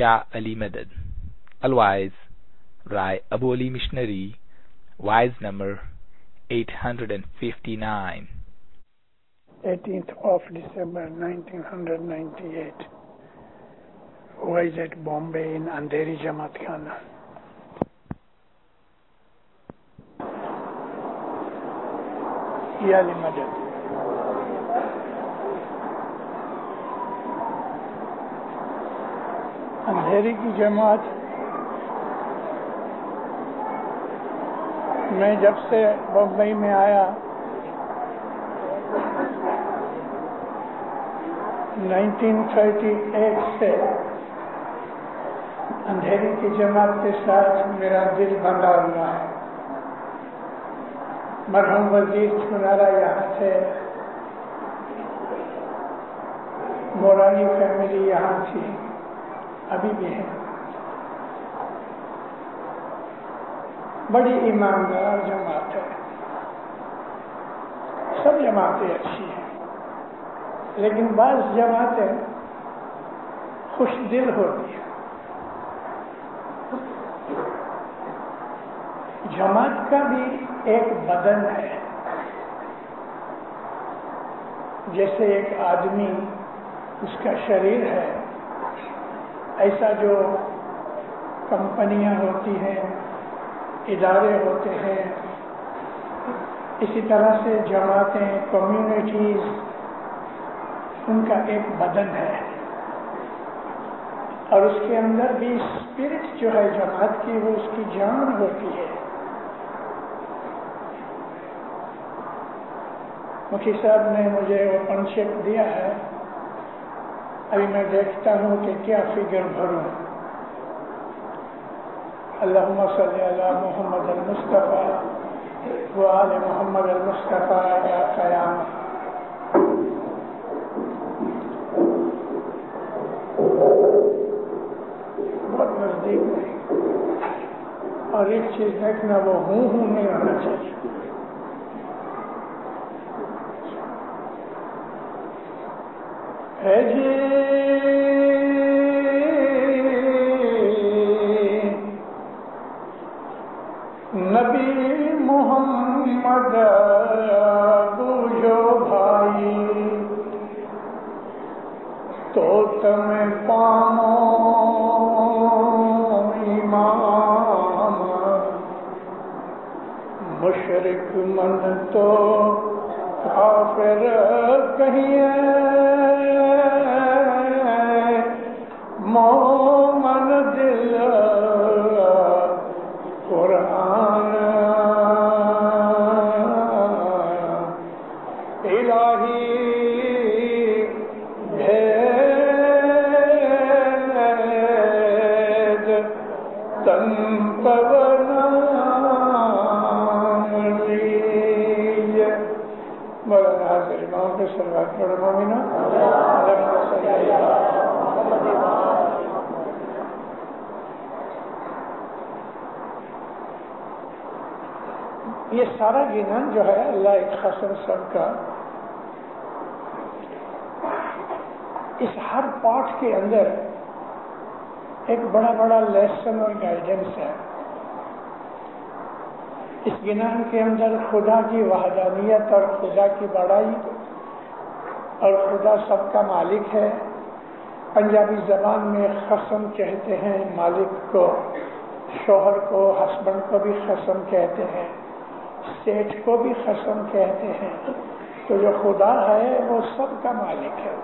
Shah Ali Madad. Otherwise, Rai Abu Ali Missionary, wise number 859. 18th of December 1998. Was at Bombay in Andheri Jamaat Khana. Ali Madad. اندھیری کی جماعت میں جب سے بمبئی میں آیا 1938 سے اندھیری کی جماعت کے ساتھ میرا دل بندھا ہوا ہے. مرحوم وزیر چنارا یہاں تھے, مورانی فیملی یہاں تھی, ابھی بھی ہے. بڑی ایماندار جماعت ہے. سب جماعتیں اچھی ہیں, لیکن بعض جماعتیں خوش دل ہوتی ہیں. جماعت کا بھی ایک بدن ہے. جیسے ایک آدمی اس کا شریر ہے, ایسا جو کمپنیاں ہوتی ہیں, ادارے ہوتے ہیں, اسی طرح سے جماعتیں, کمیونٹیز, ان کا ایک بدن ہے. اور اس کے اندر بھی اسپرٹ جو ہے جماعت کی, وہ اس کی جان ہوتی ہے. مکھی صاحب نے مجھے وہ پنچیک دیا ہے, ابھی میں دیکھتا ہوں کہ کیا فگر بھروں. اللہم صلی علی محمد المصطفیٰ و آل محمد المصطفیٰ یا قیام. بہت نزدیک نہیں, اور ایک چیز دیکھنا, وہ ہوں نہیں ہونا چاہیے. ہے جی نبی محمد بوجھو بھائی, تو تمہیں پامو امام, مشرک من تو کافر کہیں مومن دل قرآن الہی بھید تن پونا لیجیے. مولانا حاضر امام کے سلوات پڑھو مومنو. یہ سارا گنان جو ہے اللہ ایک خاصر سب کا, اس ہر پارٹ کے اندر ایک بڑا بڑا لیسن اور گائیڈنس ہے. اس گنان کے اندر خدا کی وحدانیت اور خدا کی بڑائی اور خدا سب کا مالک ہے. پنجابی زبان میں قسم کہتے ہیں مالک کو, شوہر کو, ہسبینڈ کو بھی قسم کہتے ہیں, سیٹھ کو بھی قسم کہتے ہیں. تو جو خدا ہے وہ سب کا مالک ہے.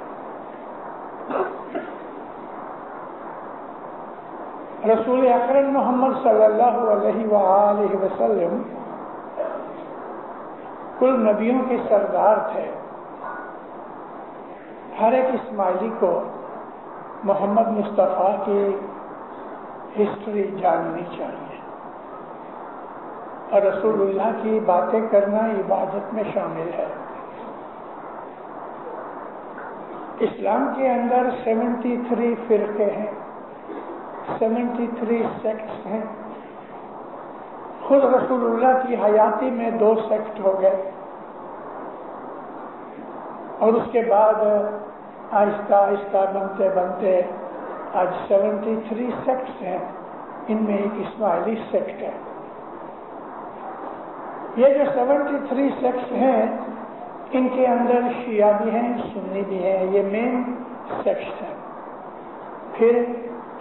رسول اکرم محمد صلی اللہ علیہ وآلہ وسلم کل نبیوں کے سردار تھے. ہر ایک اسماعیلی کو محمد مصطفیٰ کی ہسٹری جاننی چاہیے, اور رسول اللہ کی باتیں کرنا عبادت میں شامل ہے. اسلام کے اندر 73 فرقے ہیں, 73 سیکٹس ہیں. خود رسول اللہ کی حیاتی میں 2 سیکٹ ہو گئے, اور اس کے بعد آہستہ آہستہ بنتے بنتے آج 73 سیکٹس ہیں، ان میں ایک اسماعیلی سیکٹ ہے۔ یہ جو 73 سیکٹس ہیں ان کے اندر شیعہ بھی ہیں، سنی بھی ہیں، یہ مین سیکٹس ہیں۔ پھر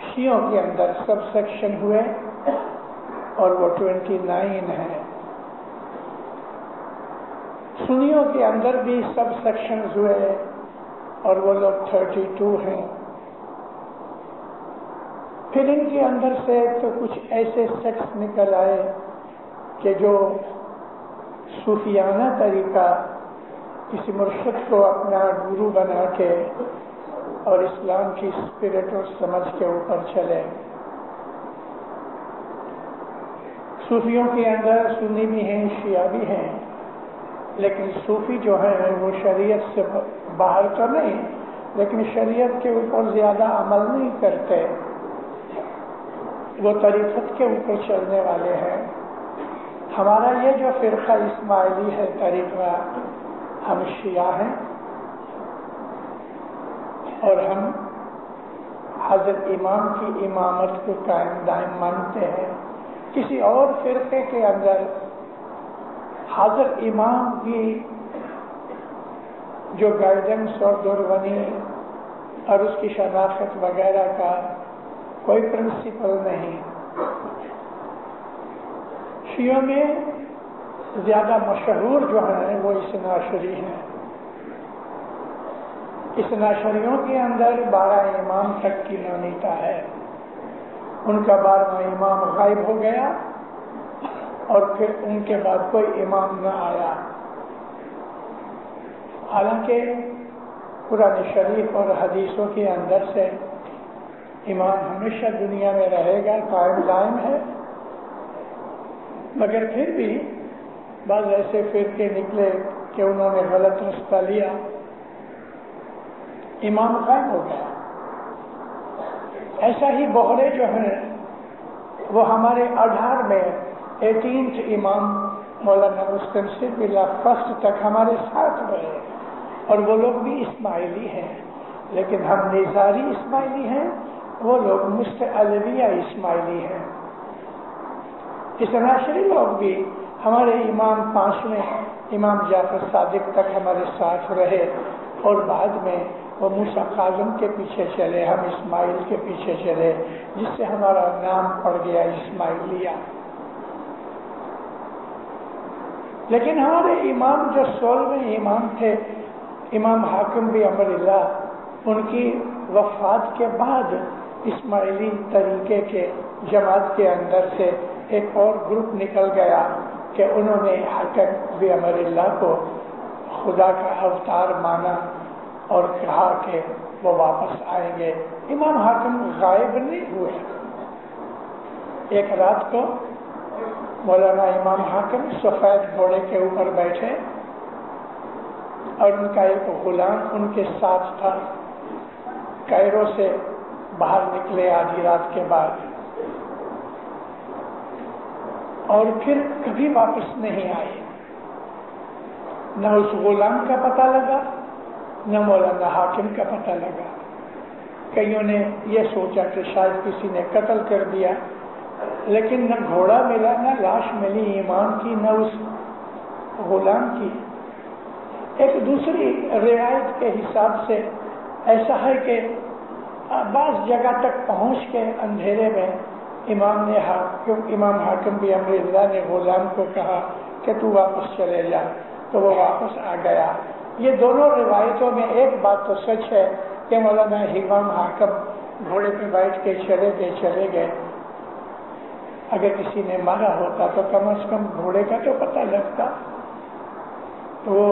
شیعوں کے اندر سب سیکشن ہوئے اور وہ 29 ہیں۔ سنیوں کے اندر بھی سب سیکشنز ہوئے اور وہ لوگ 32 ہیں۔ پھر ان کے اندر سے تو کچھ ایسے سیکٹس نکل آئے کہ جو صوفیانہ طریقہ کسی مرشد کو اپنا گرو بنا کے اور اسلام کی اسپرٹ اور سمجھ کے اوپر چلے۔ صوفیوں کے اندر سنی بھی ہیں، شیعہ بھی ہیں، لیکن صوفی جو ہیں وہ شریعت سے باہر تو نہیں، لیکن شریعت کے اوپر زیادہ عمل نہیں کرتے، وہ طریقت کے اوپر چلنے والے ہیں۔ ہمارا یہ جو فرقہ اسماعیلی ہے طریقہ، ہم شیعہ ہیں اور ہم حضرت امام کی امامت کو قائم دائم مانتے ہیں۔ کسی اور فرقے کے اندر حضرت امام کی جو گائیڈنس اور درونی اور اس کی شناخت وغیرہ کا کوئی پرنسپل نہیں۔ شیعوں میں زیادہ مشہور جو ہیں وہ اثنا عشری ہیں۔ اثنا عشریوں کے اندر 12 امام تک کی مانیتا ہے۔ ان کا 12واں امام غائب ہو گیا اور پھر ان کے بعد کوئی امام نہ آیا۔ حالانکہ قرآن شریف اور حدیثوں کے اندر سے امام ہمیشہ دنیا میں رہے گا، قائم دائم ہے، مگر پھر بھی بعض ایسے فرقے نکلے کہ انہوں نے غلط رستہ لیا، امام قائم ہو گیا۔ ایسا ہی بہرے جو ہیں وہ ہمارے 18 میں 18th امام مولانا مستنصر باللہ فرسٹ تک ہمارے ساتھ رہے، اور وہ لوگ بھی اسماعیلی ہیں، لیکن ہم نظاری اسماعیلی ہیں، وہ لوگ مستعلویہ اسماعیلی ہیں۔ اثنا عشری لوگ بھی ہمارے امام 5ویں امام جعفر صادق تک ہمارے ساتھ رہے، اور بعد میں وہ موسیٰ کاظم کے پیچھے چلے، ہم اسماعیل کے پیچھے چلے، جس سے ہمارا نام پڑ گیا اسماعیلیہ۔ لیکن ہمارے امام جو 16ویں امام تھے، امام حاکم بن امر اللہ، ان کی وفات کے بعد اسماعیلی طریقے کے جماعت کے اندر سے ایک اور گروپ نکل گیا کہ انہوں نے حاکم بن امر اللہ کو خدا کا اوتار مانا اور کہا کہ وہ واپس آئیں گے۔ امام حاکم غائب نہیں ہوئے۔ ایک رات کو مولانا امام حاکم سفید گھوڑے کے اوپر بیٹھے اور ان کا ایک غلام ان کے ساتھ تھا، کائرو سے باہر نکلے آدھی رات کے بعد، اور پھر کبھی واپس نہیں آئے۔ نہ اس غلام کا پتہ لگا، نہ مولانا حاکم کا پتہ لگا۔ کئیوں نے یہ سوچا کہ شاید کسی نے قتل کر دیا، لیکن نہ گھوڑا ملا، نہ لاش ملی امام کی، نہ اس غلام کی۔ ایک دوسری روایت کے حساب سے ایسا ہے کہ بعض جگہ تک پہنچ کے اندھیرے میں امام حاکم بن امر اللہ نے غلام کو کہا کہ تو واپس چلے جا، تو وہ واپس آ گیا۔ یہ دونوں روایتوں میں ایک بات تو سچ ہے کہ مولانا امام حاکم گھوڑے پہ بیٹھ کے چلے گئے۔ اگر کسی نے مارا ہوتا تو کم از کم گھوڑے کا تو پتہ لگتا۔ تو وہ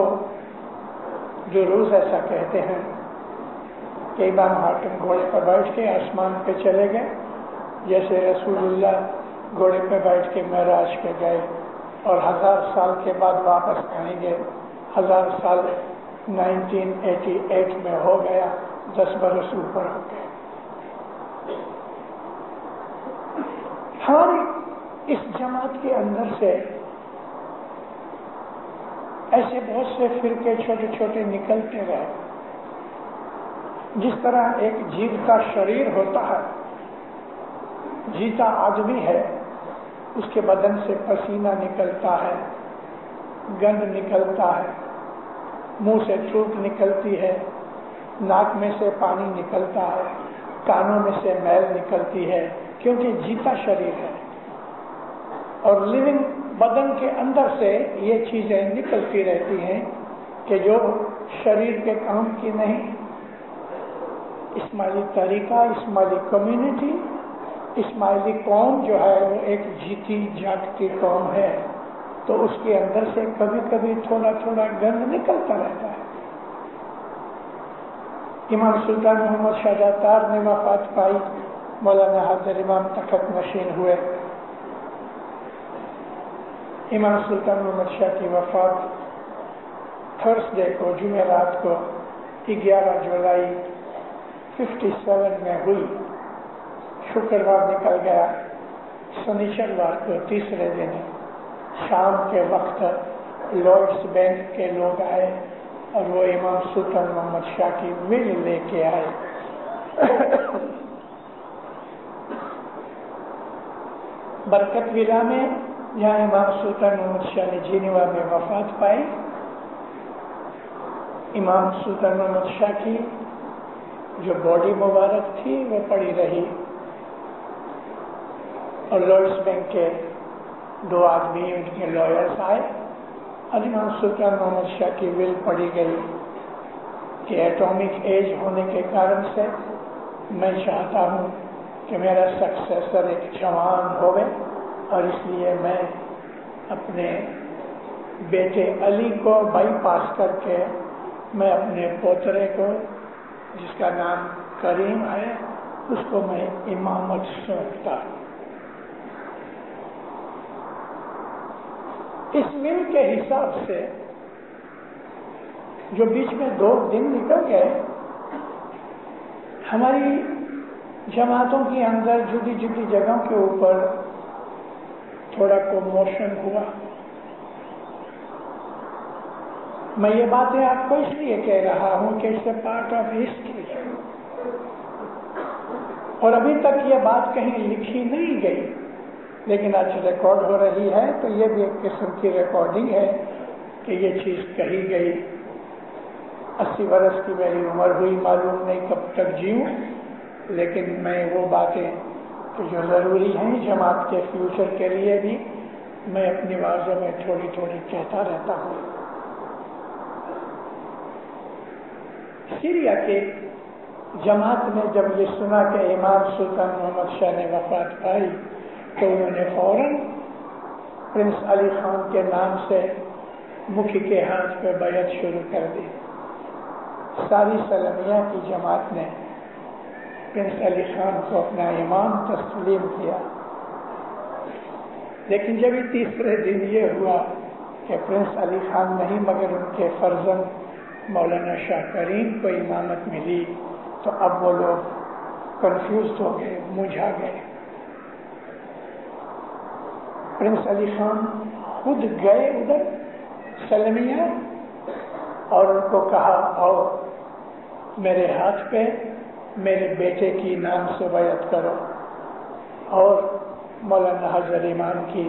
جو روز ایسا کہتے ہیں کہ امام حاکم گھوڑے پر بیٹھ کے آسمان پہ چلے گئے، جیسے رسول اللہ گھوڑے پہ بیٹھ کے معراج پہ گئے اور 1000 سال کے بعد واپس آئیں گے۔ 1000 سال 1988 میں ہو گیا، 10 برس اوپر ہو گئے۔ ہماری اس جماعت کے اندر سے ایسے بہت سے فرقے چھوٹے چھوٹے نکلتے رہے، جس طرح ایک جیتا شریر ہوتا ہے، جیتا آدمی ہے، اس کے بدن سے پسینہ نکلتا ہے، گند نکلتا ہے، منہ سے تھوک نکلتی ہے، ناک میں سے پانی نکلتا ہے، کانوں میں سے میل نکلتی ہے، کیونکہ جیتا شریر ہے۔ اور لیونگ بدن کے اندر سے یہ چیزیں نکلتی رہتی ہیں کہ جو شریر کے کام کی نہیں۔ اسماعیلی طریقہ، اسماعیلی کمیونٹی، اسماعیلی قوم جو ہے وہ ایک جیتی جاگتی قوم ہے، تو اس کے اندر سے کبھی کبھی تھوڑا تھوڑا گند نکلتا رہتا ہے۔ امام سلطان محمد شاہ تار نے وفات پائی، مولانا حاضر امام تخت نشین ہوئے۔ امام سلطان محمد شاہ کی وفات تھرسڈے کو، جمعرات کو 11 جولائی 57 میں ہوئی۔ شکروار نکل گیا، سنیچروار کو تیسرے دن شام کے وقت لارڈس بینک کے لوگ آئے اور وہ امام سلطان محمد شاہ کی ول لے کے آئے۔ برکت ولا میں جہاں امام سلطان محمد شاہ نے جینوا میں وفات پائی، امام سلطان محمد شاہ کی جو باڈی مبارک تھی وہ پڑی رہی، اور لارڈس بینک کے 2 آدمی ان کے لائرز آئے اور امام سلطان محمد شاہ کی ول پڑھی گئی کہ ایٹامک ایج ہونے کے کارن سے میں چاہتا ہوں کہ میرا سکسیسر ایک جوان ہوئے، اور اس لیے میں اپنے بیٹے علی کو بائی پاس کر کے میں اپنے پوترے کو، جس کا نام کریم ہے، اس کو میں امامت سونپتا ہوں۔ اس ول کے حساب سے جو بیچ میں 2 دن نکل گئے، ہماری جماعتوں کے اندر جدی جدی جگہوں کے اوپر تھوڑا کموشن ہوا۔ میں یہ باتیں آپ کو اس لیے کہہ رہا ہوں کہ اس پارٹ آف ہسٹری ہے، اور ابھی تک یہ بات کہیں لکھی نہیں گئی، لیکن آج ریکارڈ ہو رہی ہے، تو یہ بھی ایک قسم کی ریکارڈنگ ہے کہ یہ چیز کہی گئی۔ 80 برس کی میری عمر ہوئی، معلوم نہیں کب تک جیوں، لیکن میں وہ باتیں جو ضروری ہیں جماعت کے فیوچر کے لیے بھی، میں اپنی واضح میں تھوڑی تھوڑی کہتا رہتا ہوں۔ سیریا کے جماعت نے جب یہ سنا کہ امام سلطان محمد شاہ نے وفات پائی، تو انہوں نے فوراً پرنس علی خان کے نام سے مکھی کے ہاتھ پہ بیعت شروع کر دی۔ ساری سلمیہ کی جماعت نے پرنس علی خان کو اپنا امام تسلیم کیا، لیکن جب تیسرے دن یہ ہوا کہ پرنس علی خان نہیں مگر ان کے فرزند مولانا شاہ کریم کو امامت ملی، تو اب وہ لوگ کنفیوز ہو گئے، مجھا گئے۔ پرنس علی خان خود گئے ادھر سلمیہ اور ان کو کہا، آؤ میرے ہاتھ پہ میرے بیٹے کی نام سے بیعت کرو، اور مولانا حضرت امام کی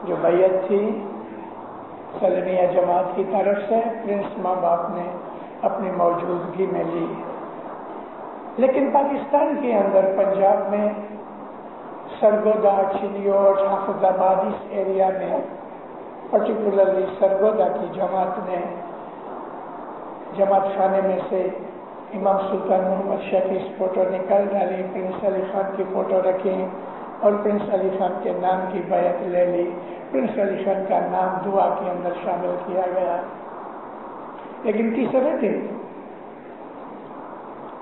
جو بیعت تھی سلمیہ جماعت کی طرف سے پرنس ماں باپ نے اپنی موجودگی میں لی۔ لیکن پاکستان کے اندر پنجاب میں سرگودا، چنیوٹ، حافظ آباد اس ایریا میں پرٹیکولرلی سرگودا کی جماعت نے جماعت خانے میں سے امام سلطان محمد شاہ کی فوٹو نکال ڈالی، پرنس علی خان کی فوٹو رکھی اور پرنس علی خان کے نام کی بیعت لے لی۔ پرنس علی خان کا نام دعا کے اندر شامل کیا گیا۔ لیکن تیسرے دن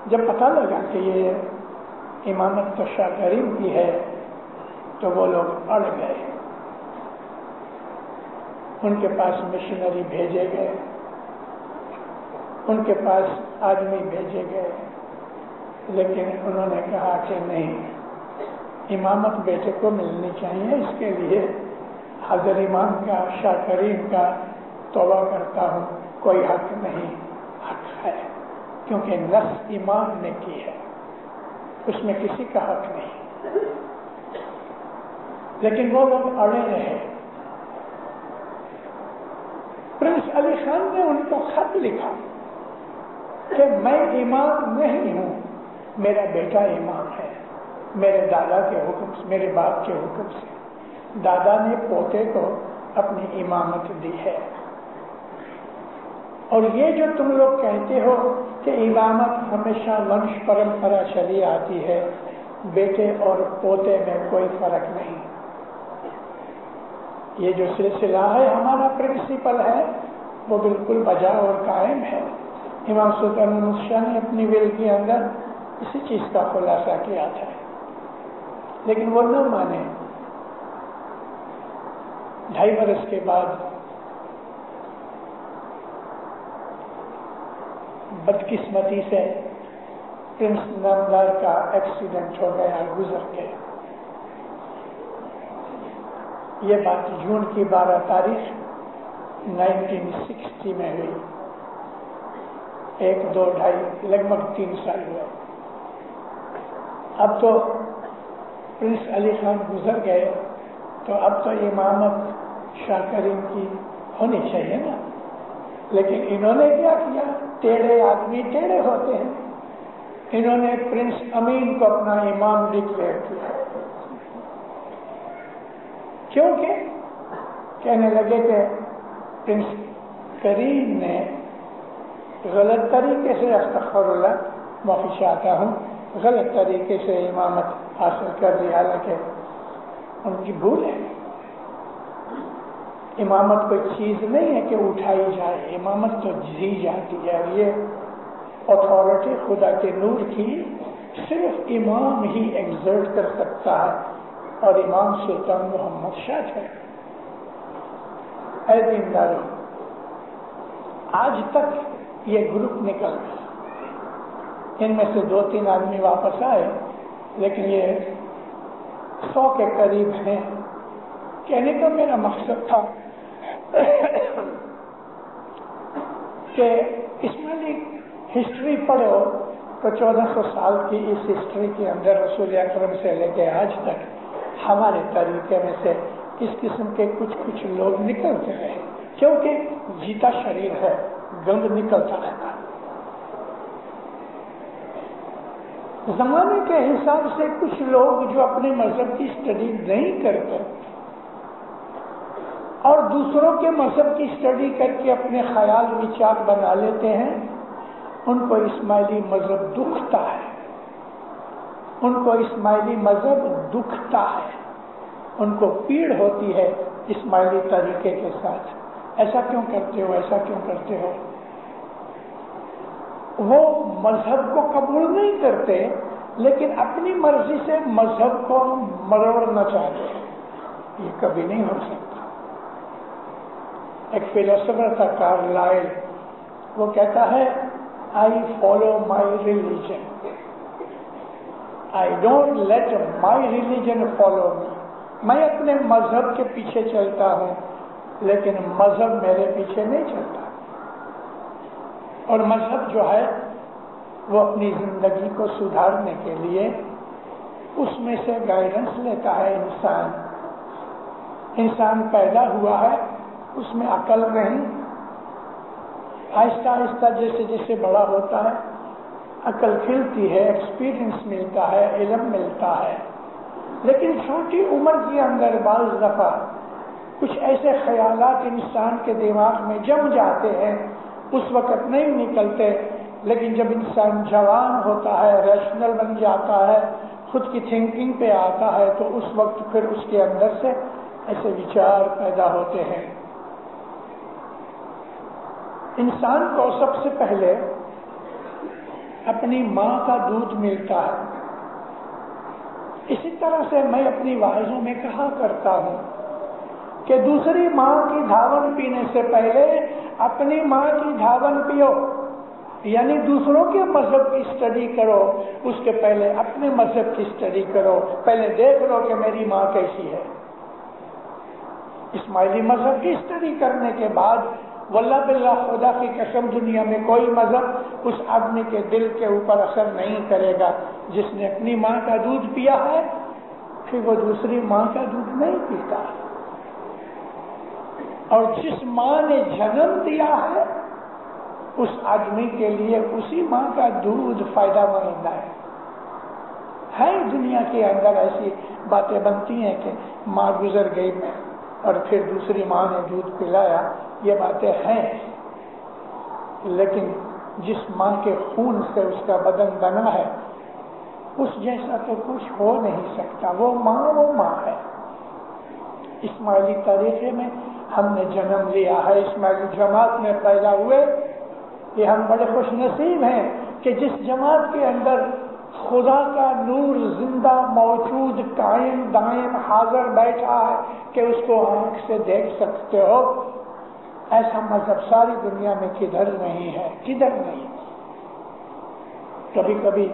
جب پتہ لگا کہ یہ امامت تو شاہ کریم کی ہے، تو وہ لوگ اڑ گئے، ان کے پاس مشنری بھیجے گئے، ان کے پاس آدمی بھیجے گئے، لیکن انہوں نے کہا کہ نہیں، امامت بیٹے کو ملنی چاہیے، اس کے لیے حضرت امام کا، شاہ کریم کا توبہ کرتا ہوں، کوئی حق نہیں، حق ہے۔ کیونکہ نص امام نے کی ہے، اس میں کسی کا حق نہیں۔ لیکن وہ لوگ اڑے رہے۔ پرنس علی خان نے ان کو خط لکھا کہ میں امام نہیں ہوں، میرا بیٹا امام ہے، میرے دادا کے حکم سے، میرے باپ کے حکم سے دادا نے پوتے کو اپنی امامت دی ہے، اور یہ جو تم لوگ کہتے ہو کہ امامت ہمیشہ ونش پرمپرا چلی آتی ہے، بیٹے اور پوتے میں کوئی فرق نہیں، یہ جو سلسلہ ہے ہمارا پرنسپل ہے وہ بالکل بجا اور قائم ہے۔ امام سلطان احمد شاہ نے اپنی ول کے اندر اسی چیز کا خلاصہ کیا تھا، لیکن وہ نہ مانے۔ 2.5 برس کے بعد بدقسمتی سے پرنس نامدار کا ایکسیڈنٹ ہو گیا، گزر گیا۔ یہ بات جون کی 12 تاریخ 1960 میں ہوئی، 1 2 2.5 لگ بھگ 3 سال ہوئے۔ اب تو پرنس علی خان گزر گئے تو اب تو امامت شاہ کریم کی ہونی چاہیے نا، لیکن انہوں نے کیا کیا؟ ٹیڑھے آدمی ٹیڑھے ہوتے ہیں، انہوں نے پرنس امین کو اپنا امام ڈکلیئر کیا، کیونکہ کہنے لگے کہ پرنس کریم نے غلط طریقے سے، استغفر اللہ، معافی چاہتا ہوں، غلط طریقے سے امامت حاصل کر لی، حالانکہ ان کی بھول ہے۔ امامت کوئی چیز نہیں ہے کہ اٹھائی جائے، امامت تو جی جاتی ہے، یہ اتھارٹی خدا کے نور کی صرف امام ہی ایگزرٹ کر سکتا ہے، اور امام سلطان محمد شاہ ہے۔ اے دینداروں، آج تک یہ گروپ نکل گیا، ان میں سے 2-3 آدمی واپس آئے، لیکن یہ 100 کے قریب ہیں۔ کہنے کا میرا مقصد تھا کہ اسماعیلی ہسٹری پڑھو تو 1400 سال کی اس ہسٹری کے اندر رسول اکرم سے لے کے آج تک ہمارے طریقے میں سے اس قسم کے کچھ لوگ نکلتے رہے، کیونکہ جیتا شریر ہے، گند نکلتا رہتا ہے۔ زمانے کے حساب سے کچھ لوگ جو اپنے مذہب کی اسٹڈی نہیں کرتے اور دوسروں کے مذہب کی اسٹڈی کر کے اپنے خیال وچار بنا لیتے ہیں، ان کو اسماعیلی مذہب دکھتا ہے، ان کو اسماعیلی مذہب دکھتا ہے، ان کو پیڑ ہوتی ہے اسماعیلی طریقے کے ساتھ۔ ایسا کیوں کرتے ہو، ایسا کیوں کرتے ہو؟ وہ مذہب کو قبول نہیں کرتے، لیکن اپنی مرضی سے مذہب کو مروڑنا چاہتے ہیں، یہ کبھی نہیں ہو سکتا۔ ایک فلسفر تھا کارلائل، وہ کہتا ہے I follow my religion, I don't let my religion follow me۔ میں اپنے مذہب کے پیچھے چلتا ہوں، لیکن مذہب میرے پیچھے نہیں چلتا۔ اور مذہب جو ہے وہ اپنی زندگی کو سدھارنے کے لیے اس میں سے گائیڈنس لیتا ہے۔ انسان پیدا ہوا ہے، اس میں عقل نہیں، آہستہ آہستہ جیسے جیسے بڑا ہوتا ہے عقل کھلتی ہے، ایکسپیرئنس ملتا ہے، علم ملتا ہے، لیکن چھوٹی عمر کے اندر بعض دفعہ کچھ ایسے خیالات انسان کے دماغ میں جم جاتے ہیں، اس وقت نہیں نکلتے، لیکن جب انسان جوان ہوتا ہے، ریشنل بن جاتا ہے، خود کی تھنکنگ پہ آتا ہے، تو اس وقت پھر اس کے اندر سے ایسے وچار پیدا ہوتے ہیں۔ انسان کو سب سے پہلے اپنی ماں کا دودھ ملتا ہے۔ اسی طرح سے میں اپنی واعظوں میں کہا کرتا ہوں کہ دوسری ماں کی دھاون پینے سے پہلے اپنی ماں کی دھاون پیو، یعنی دوسروں کے مذہب کی اسٹڈی کرو، اس کے پہلے اپنے مذہب کی اسٹڈی کرو، پہلے دیکھ لو کہ میری ماں کیسی ہے۔ اسماعیلی مذہب کی اسٹڈی کرنے کے بعد واللہ باللہ خدا کی قسم دنیا میں کوئی مذہب اس آدمی کے دل کے اوپر اثر نہیں کرے گا جس نے اپنی ماں کا دودھ پیا ہے پھر وہ دوسری ماں کا دودھ نہیں پیتا، اور جس ماں نے جنم دیا ہے اس آدمی کے لیے اسی ماں کا دودھ فائدہ مند ہے۔ دنیا کے اندر ایسی باتیں بنتی ہیں کہ ماں گزر گئی میں اور پھر دوسری ماں نے دودھ پلایا، یہ باتیں ہیں، لیکن جس ماں کے خون سے اس کا بدن بنا ہے اس جیسا تو کچھ ہو نہیں سکتا۔ وہ ماں ہے۔ اسماعیلی طریقے میں ہم نے جنم لیا ہے، اسماعیلی جماعت میں پیدا ہوئے، یہ ہم بڑے خوش نصیب ہیں کہ جس جماعت کے اندر خدا کا نور زندہ موجود قائم دائم حاضر بیٹھا ہے کہ اس کو آنکھ سے دیکھ سکتے ہو۔ ایسا مذہب ساری دنیا میں کدھر نہیں ہے، کدھر نہیں۔ کبھی کبھی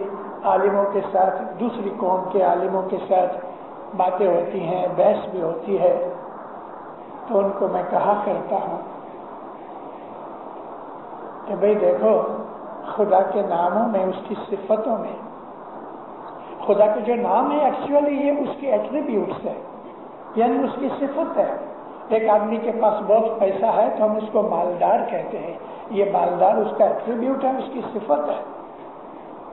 عالموں کے ساتھ، دوسری قوم کے عالموں کے ساتھ باتیں ہوتی ہیں، بحث بھی ہوتی ہے، تو ان کو میں کہا کرتا ہوں کہ بھئی دیکھو، خدا کے ناموں میں، اس کی صفتوں میں، خدا کے جو نام ہے ایکچولی یہ اس کے ایٹریبیوٹس ہے، یعنی اس کی صفت ہے۔ ایک آدمی کے پاس بہت پیسہ ہے تو ہم اس کو مالدار کہتے ہیں، یہ مالدار اس کا ایٹریبیوٹ ہے، اس کی صفت ہے۔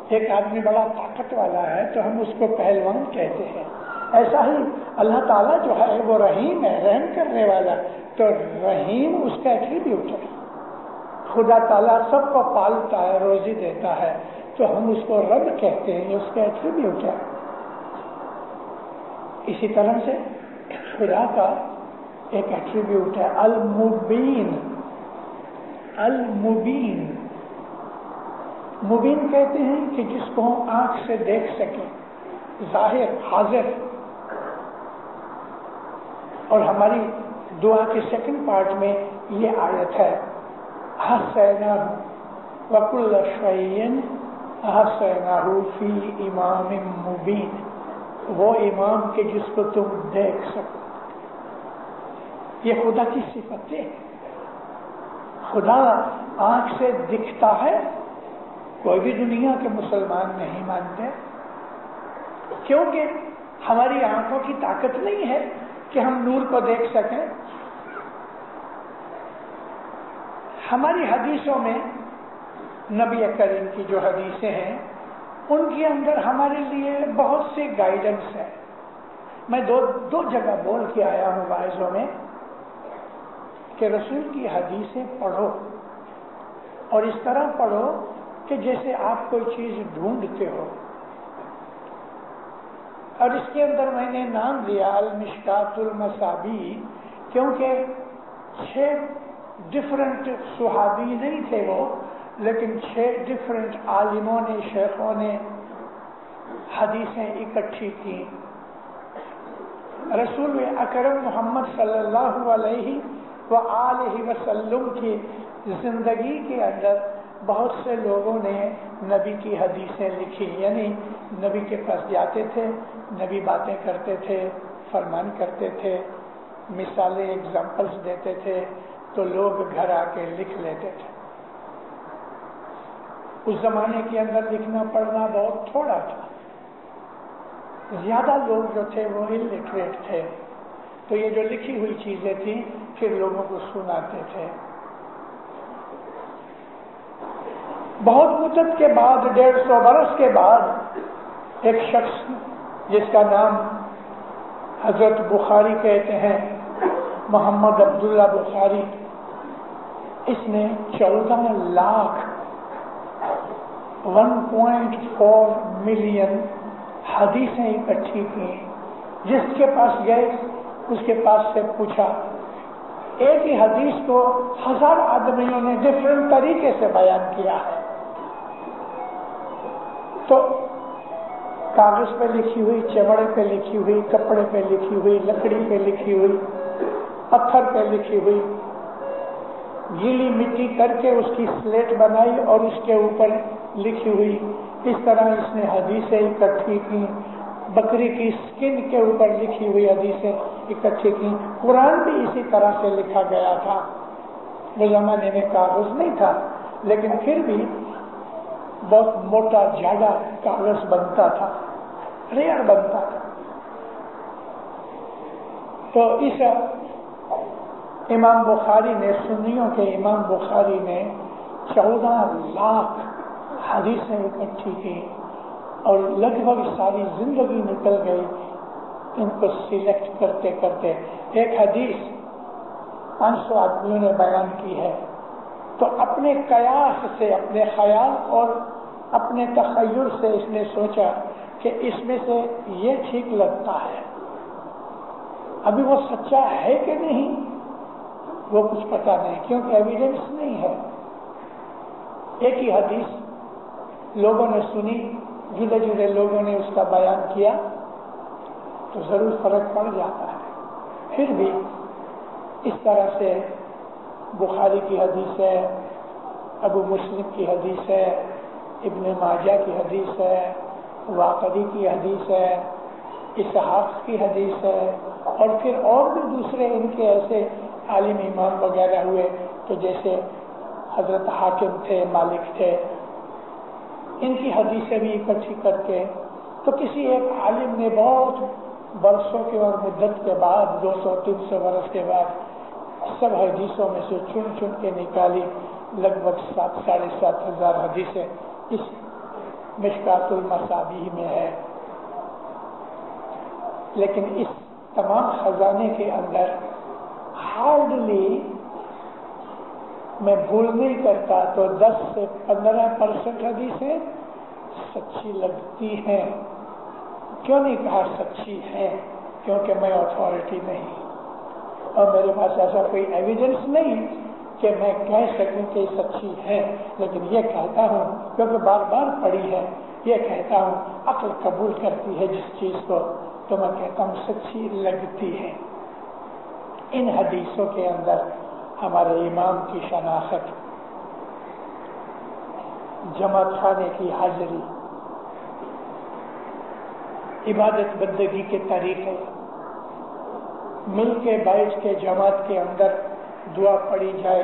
ایک آدمی بڑا طاقت والا ہے تو ہم اس کو پہلوان کہتے ہیں۔ ایسا ہی اللہ تعالیٰ جو ہے وہ رحیم ہے، رحم کرنے والا، تو رحیم اس کا ایٹریبیوٹ ہے۔ خدا تعالیٰ سب کو پالتا ہے، روزی دیتا ہے، تو ہم اس کو رب کہتے ہیں، یہ اس کا ایٹریبیوٹ ہے۔ اسی طرح سے خدا کا ایک ایٹریبیوٹ ہے المبین۔ المبین، مبین کہتے ہیں کہ جس کو ہم آنکھ سے دیکھ سکیں، ظاہر، حاضر۔ اور ہماری دعا کے سیکنڈ پارٹ میں یہ آیت ہے، احصیناہ وکل شیء احصیناہ فی امام مبین، وہ امام کے جس کو تم دیکھ سکو۔ یہ خدا کی صفتیں ہیں۔ خدا آنکھ سے دکھتا ہے، کوئی بھی دنیا کے مسلمان نہیں مانتے، کیونکہ ہماری آنکھوں کی طاقت نہیں ہے کہ ہم نور کو دیکھ سکیں۔ ہماری حدیثوں میں نبی کریم کی جو حدیثیں ہیں ان کے اندر ہمارے لیے بہت سی گائیڈنس ہے۔ میں دو جگہ بول کے آیا ہوں واعظوں میں کہ رسول کی حدیثیں پڑھو، اور اس طرح پڑھو کہ جیسے آپ کوئی چیز ڈھونڈتے ہو۔ اور اس کے اندر میں نے نام لیا المشکات المصابیح، کیونکہ 6 ڈفرنٹ صحابی نہیں تھے وہ، لیکن 6 ڈفرنٹ عالموں نے، شیخوں نے حدیثیں اکٹھی کی۔ رسول اکرم محمد صلی اللہ علیہ وآلہ وسلم کی زندگی کے اندر بہت سے لوگوں نے نبی کی حدیثیں لکھی، یعنی نبی کے پاس جاتے تھے، نبی باتیں کرتے تھے، فرمان کرتے تھے، مثالیں، ایگزامپلس دیتے تھے، تو لوگ گھر آ کے لکھ لیتے تھے۔ اس زمانے کے اندر لکھنا پڑھنا بہت تھوڑا تھا، زیادہ لوگ جو تھے وہ الٹریٹ تھے، تو یہ جو لکھی ہوئی چیزیں تھیں پھر لوگوں کو سناتے تھے۔ بہت مدت کے بعد، 150 برس کے بعد، ایک شخص جس کا نام حضرت بخاری کہتے ہیں، محمد عبداللہ بخاری، اس نے 14 لاکھ 1.4 ملین حدیثیں اکٹھی کی۔ جس کے پاس گئے اس کے پاس سے پوچھا، ایک ہی حدیث کو 1000 آدمیوں نے ڈفرنٹ طریقے سے بیان کیا ہے، تو کاغذ پہ لکھی ہوئی، چمڑے پہ لکھی ہوئی، کپڑے پہ لکھی ہوئی، لکڑی پہ لکھی ہوئی، پتھر پہ لکھی ہوئی، گیلی مٹی کر کے اس کی سلیٹ بنائی اور اس کے اوپر لکھی ہوئی، اس طرح اس نے حدیثیں اکٹھی کی۔ بکری کی سکن کے اوپر لکھی ہوئی حدیثیں اکٹھی کی۔ قرآن بھی اسی طرح سے لکھا گیا تھا۔ وہ زمانے میں کاغذ نہیں تھا، لیکن پھر بھی بہت موٹا جاڈا کاغذ بنتا تھا، ریئر بنتا تھا۔ تو اس امام بخاری نے، سنیوں کے امام بخاری نے 14 لاکھ حدیثیں اکٹھی کی اور لگ بھگ ساری زندگی نکل گئی ان کو سلیکٹ کرتے کرتے۔ ایک حدیث 500 آدمیوں نے بیان کی ہے، تو اپنے قیاس سے، اپنے خیال اور اپنے تخیل سے اس نے سوچا کہ اس میں سے یہ ٹھیک لگتا ہے، ابھی وہ سچا ہے کہ نہیں وہ کچھ پتا نہیں، کیونکہ ایویڈنس نہیں ہے۔ ایک ہی حدیث لوگوں نے سنی، جدے جدے لوگوں نے اس کا بیان کیا تو ضرور فرق پڑ جاتا ہے۔ پھر بھی اس طرح سے بخاری کی حدیث ہے، ابو مسلم کی حدیث ہے، ابن ماجہ کی حدیث ہے، واقعی کی حدیث ہے، اسحاق کی حدیث ہے، اور پھر اور بھی دوسرے ان کے ایسے عالم امام وغیرہ ہوئے کہ جیسے حضرت حاکم تھے، مالک تھے، ان کی حدیثیں بھی اکٹھی کر کے تو کسی ایک عالم نے بہت برسوں کے اور مدت کے بعد 200-300 برس کے بعد سب حدیثوں میں سے چن چن کے نکالی، لگ بھگ 7,500 حدیثیں اس مشکات المصابیح میں ہے۔ لیکن اس تمام خزانے کے اندر ہارڈلی، میں بھول نہیں کرتا تو 10 سے 15% حدیثیں سچی لگتی ہیں۔ کیوں نہیں کہا سچی ہے؟ کیونکہ میں اتھارٹی نہیں اور میرے پاس ایسا کوئی ایویڈنس نہیں کہ میں کہہ سکوں کہ سچی ہے، لیکن یہ کہتا ہوں کیونکہ بار بار پڑھی ہے، یہ کہتا ہوں، عقل قبول کرتی ہے جس چیز کو تو میں کہتا ہوں سچی لگتی ہے۔ ان حدیثوں کے اندر ہمارے امام کی شناخت، جماعت خانے کی حاضری، عبادت بندگی کے طریقے، مل کے بیٹھ کے جماعت کے اندر دعا پڑھی جائے،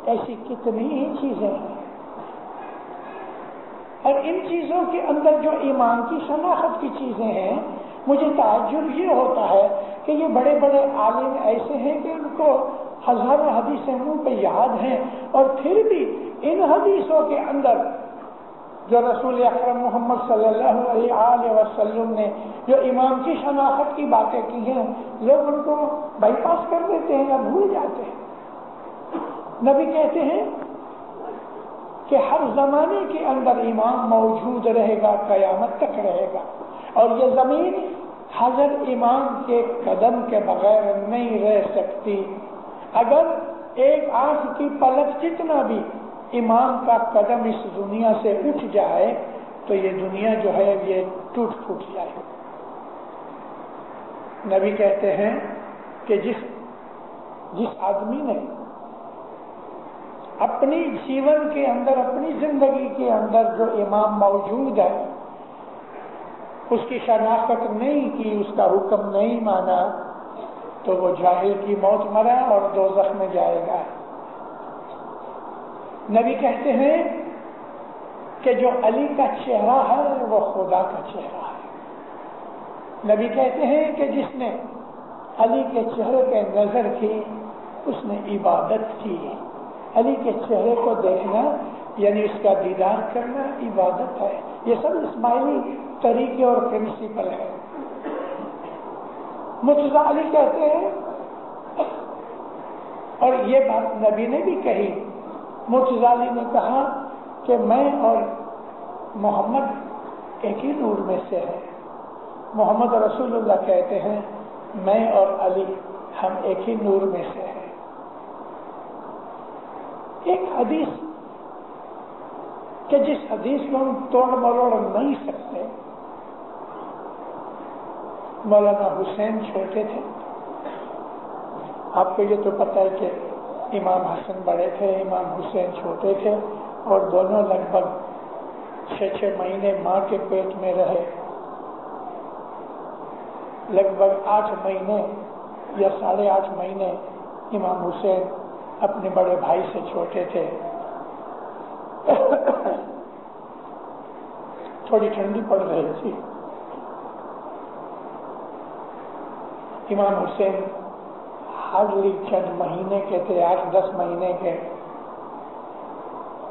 ایسی کتنی ہی چیزیں ہیں۔ اور ان چیزوں کے اندر جو ایمان کی شناخت کی چیزیں ہیں، مجھے تعجب یہ ہوتا ہے کہ یہ بڑے بڑے عالم ایسے ہیں کہ ان کو ہزاروں حدیثیں منہ پہ یاد ہیں، اور پھر بھی ان حدیثوں کے اندر جو رسول اکرم محمد صلی اللہ علیہ وسلم نے جو امام کی شناخت کی باتیں کی ہیں، لوگ ان کو بائی پاس کر دیتے ہیں یا بھول جاتے ہیں۔ نبی کہتے ہیں کہ ہر زمانے کے اندر امام موجود رہے گا، قیامت تک رہے گا، اور یہ زمین حضرت امام کے قدم کے بغیر نہیں رہ سکتی۔ اگر ایک آنکھ کی پلک جتنا بھی امام کا قدم اس دنیا سے اٹھ جائے تو یہ دنیا جو ہے یہ ٹوٹ پھوٹ جائے۔ نبی کہتے ہیں کہ جس آدمی نے اپنی جیون کے اندر، اپنی زندگی کے اندر جو امام موجود ہے اس کی شناخت نہیں کی، اس کا حکم نہیں مانا، تو وہ جاہل کی موت مرا اور دوزخ میں جائے گا۔ نبی کہتے ہیں کہ جو علی کا چہرہ ہے وہ خدا کا چہرہ ہے۔ نبی کہتے ہیں کہ جس نے علی کے چہرے پہ نظر کی اس نے عبادت کی۔ علی کے چہرے کو دیکھنا یعنی اس کا دیدار کرنا عبادت ہے۔ یہ سب اسماعیلی طریقے اور پرنسپل ہے۔ مرتضیٰ علی کہتے ہیں، اور یہ بات نبی نے بھی کہی، مرتضیٰ علی نے کہا کہ میں اور محمد ایک ہی نور میں سے ہے۔ محمد رسول اللہ کہتے ہیں میں اور علی ہم ایک ہی نور میں سے ہیں۔ ایک حدیث کہ جس حدیث کو ہم توڑ مروڑ نہیں سکتے، مولانا حسین چھوٹے تھے، آپ کو یہ تو پتہ ہے کہ امام حسن بڑے تھے، امام حسین چھوٹے تھے، اور دونوں لگ بھگ 6 مہینے ماں کے پیٹ میں رہے، لگ بھگ 8 مہینے یا 8.5 مہینے امام حسین اپنے بڑے بھائی سے چھوٹے تھے. تھوڑی ٹھنڈی پڑ رہی تھی. امام حسین ہارڈلی چند مہینے کے تھے, 8-10 مہینے کے,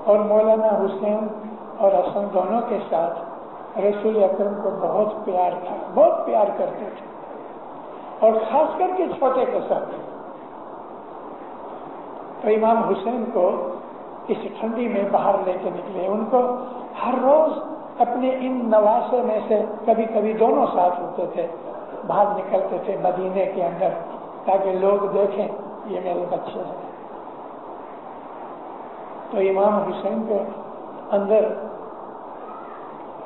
اور مولانا حسین اور حسن دونوں کے ساتھ رسول اکرم کو بہت پیار تھا, بہت پیار کرتے تھے, اور خاص کر کے چھوٹے کے ساتھ. تو امام حسین کو اس ٹھنڈی میں باہر لے کے نکلے. ان کو ہر روز اپنے ان نواسے میں سے کبھی کبھی دونوں ساتھ ہوتے تھے, باہر نکلتے تھے مدینے کے اندر تاکہ لوگ دیکھیں یہ میرے بچے ہیں. تو امام حسین کو اندر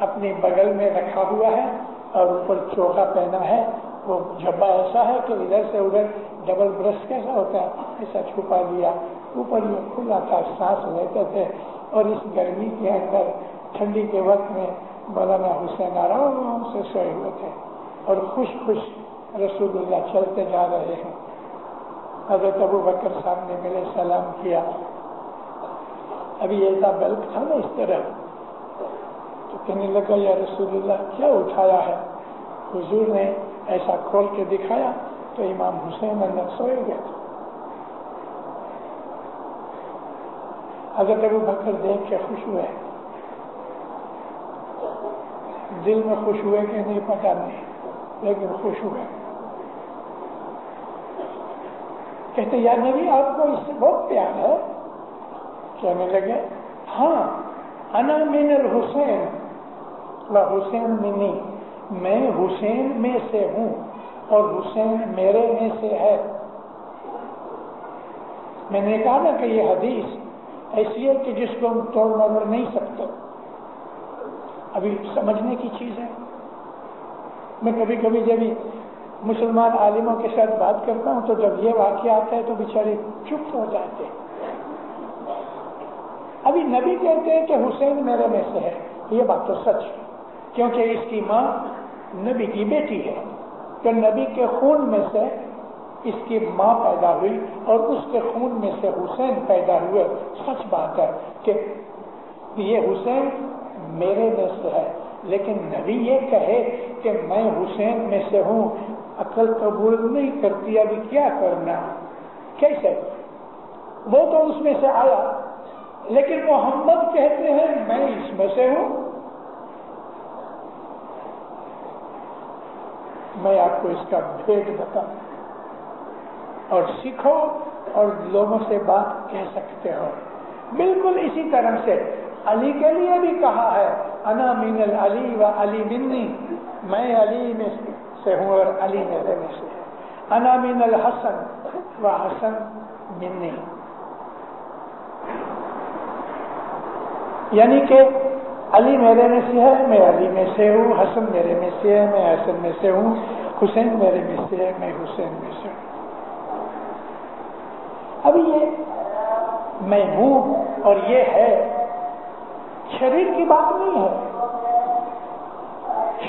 اپنی بغل میں رکھا ہوا ہے اور اوپر چوکا پہنا ہے. وہ جھبا ایسا ہے کہ ادھر سے ادھر ڈبل برش کیسا ہوتا ہے ایسا چھپا دیا, اوپر یہ کھلا تھا, سانس لیتے تھے. اور اس گرمی کے اندر ٹھنڈی کے وقت میں مولانا حسین آرام سے سوئے ہوئے تھے اور خوش خوش رسول اللہ چلتے جا رہے ہیں. حضرت ابو بکر صاحب نے ملے, سلام کیا. ابھی ایسا بلب تھا نا اس طرح, تو کہنے لگا یا رسول اللہ کیا اٹھایا ہے؟ حضور نے ایسا کھول کے دکھایا تو امام حسین اندر سوئے گئے تھے. حضرت ابو بکر دیکھ کے خوش ہوئے, دل میں خوش ہوئے کہ نہیں پتا نہیں, لیکن خوش ہوئے. کہتے یا نبی آپ کو اس سے بہت پیار ہے؟ کہنے لگے ہاں, انا من الحسین و حسین منی, میں حسین میں سے ہوں اور حسین میرے میں سے ہے. میں نے کہا نا کہ یہ حدیث ایسی ہے کہ جس کو ہم توڑ مروڑ نہیں سکتے, ابھی سمجھنے کی چیز ہے. میں کبھی کبھی جب مسلمان عالموں کے ساتھ بات کرتا ہوں تو جب یہ واقعہ آتا ہے تو بیچارے چپ ہو جاتے ہیں. ابھی نبی کہتے ہیں کہ حسین میرے میں سے ہے, یہ بات تو سچ ہے, کیونکہ اس کی ماں نبی کی بیٹی ہے, تو نبی کے خون میں سے اس کی ماں پیدا ہوئی اور اس کے خون میں سے حسین پیدا ہوئے. سچ بات ہے کہ یہ حسین میرے میں سے ہے, لیکن نبی یہ کہے کہ میں حسین میں سے ہوں, عقل قبول نہیں کرتی. ابھی کیا کرنا, کیسے؟ وہ تو اس میں سے آیا, لیکن محمد کہتے ہیں میں اس میں سے ہوں. میں آپ کو اس کا بھید بتاؤں اور سیکھو اور لوگوں سے بات کہہ سکتے ہو. بالکل اسی طرح سے علی کے لیے بھی کہا ہے انا من العلی و علی منی, میں علی میں سے ہوں اور علی میرے میں سے ہے. انا من الحسن و حسن منی, یعنی کہ علی میرے میں سے ہے, میں علی میں سے ہوں. حسن میرے میں سے ہے, میں حسن میں سے ہوں. حسین میرے میں سے ہے, میں حسین میں سے ہوں. اب یہ میں ہوں اور یہ ہے, شریر کی بات نہیں ہے,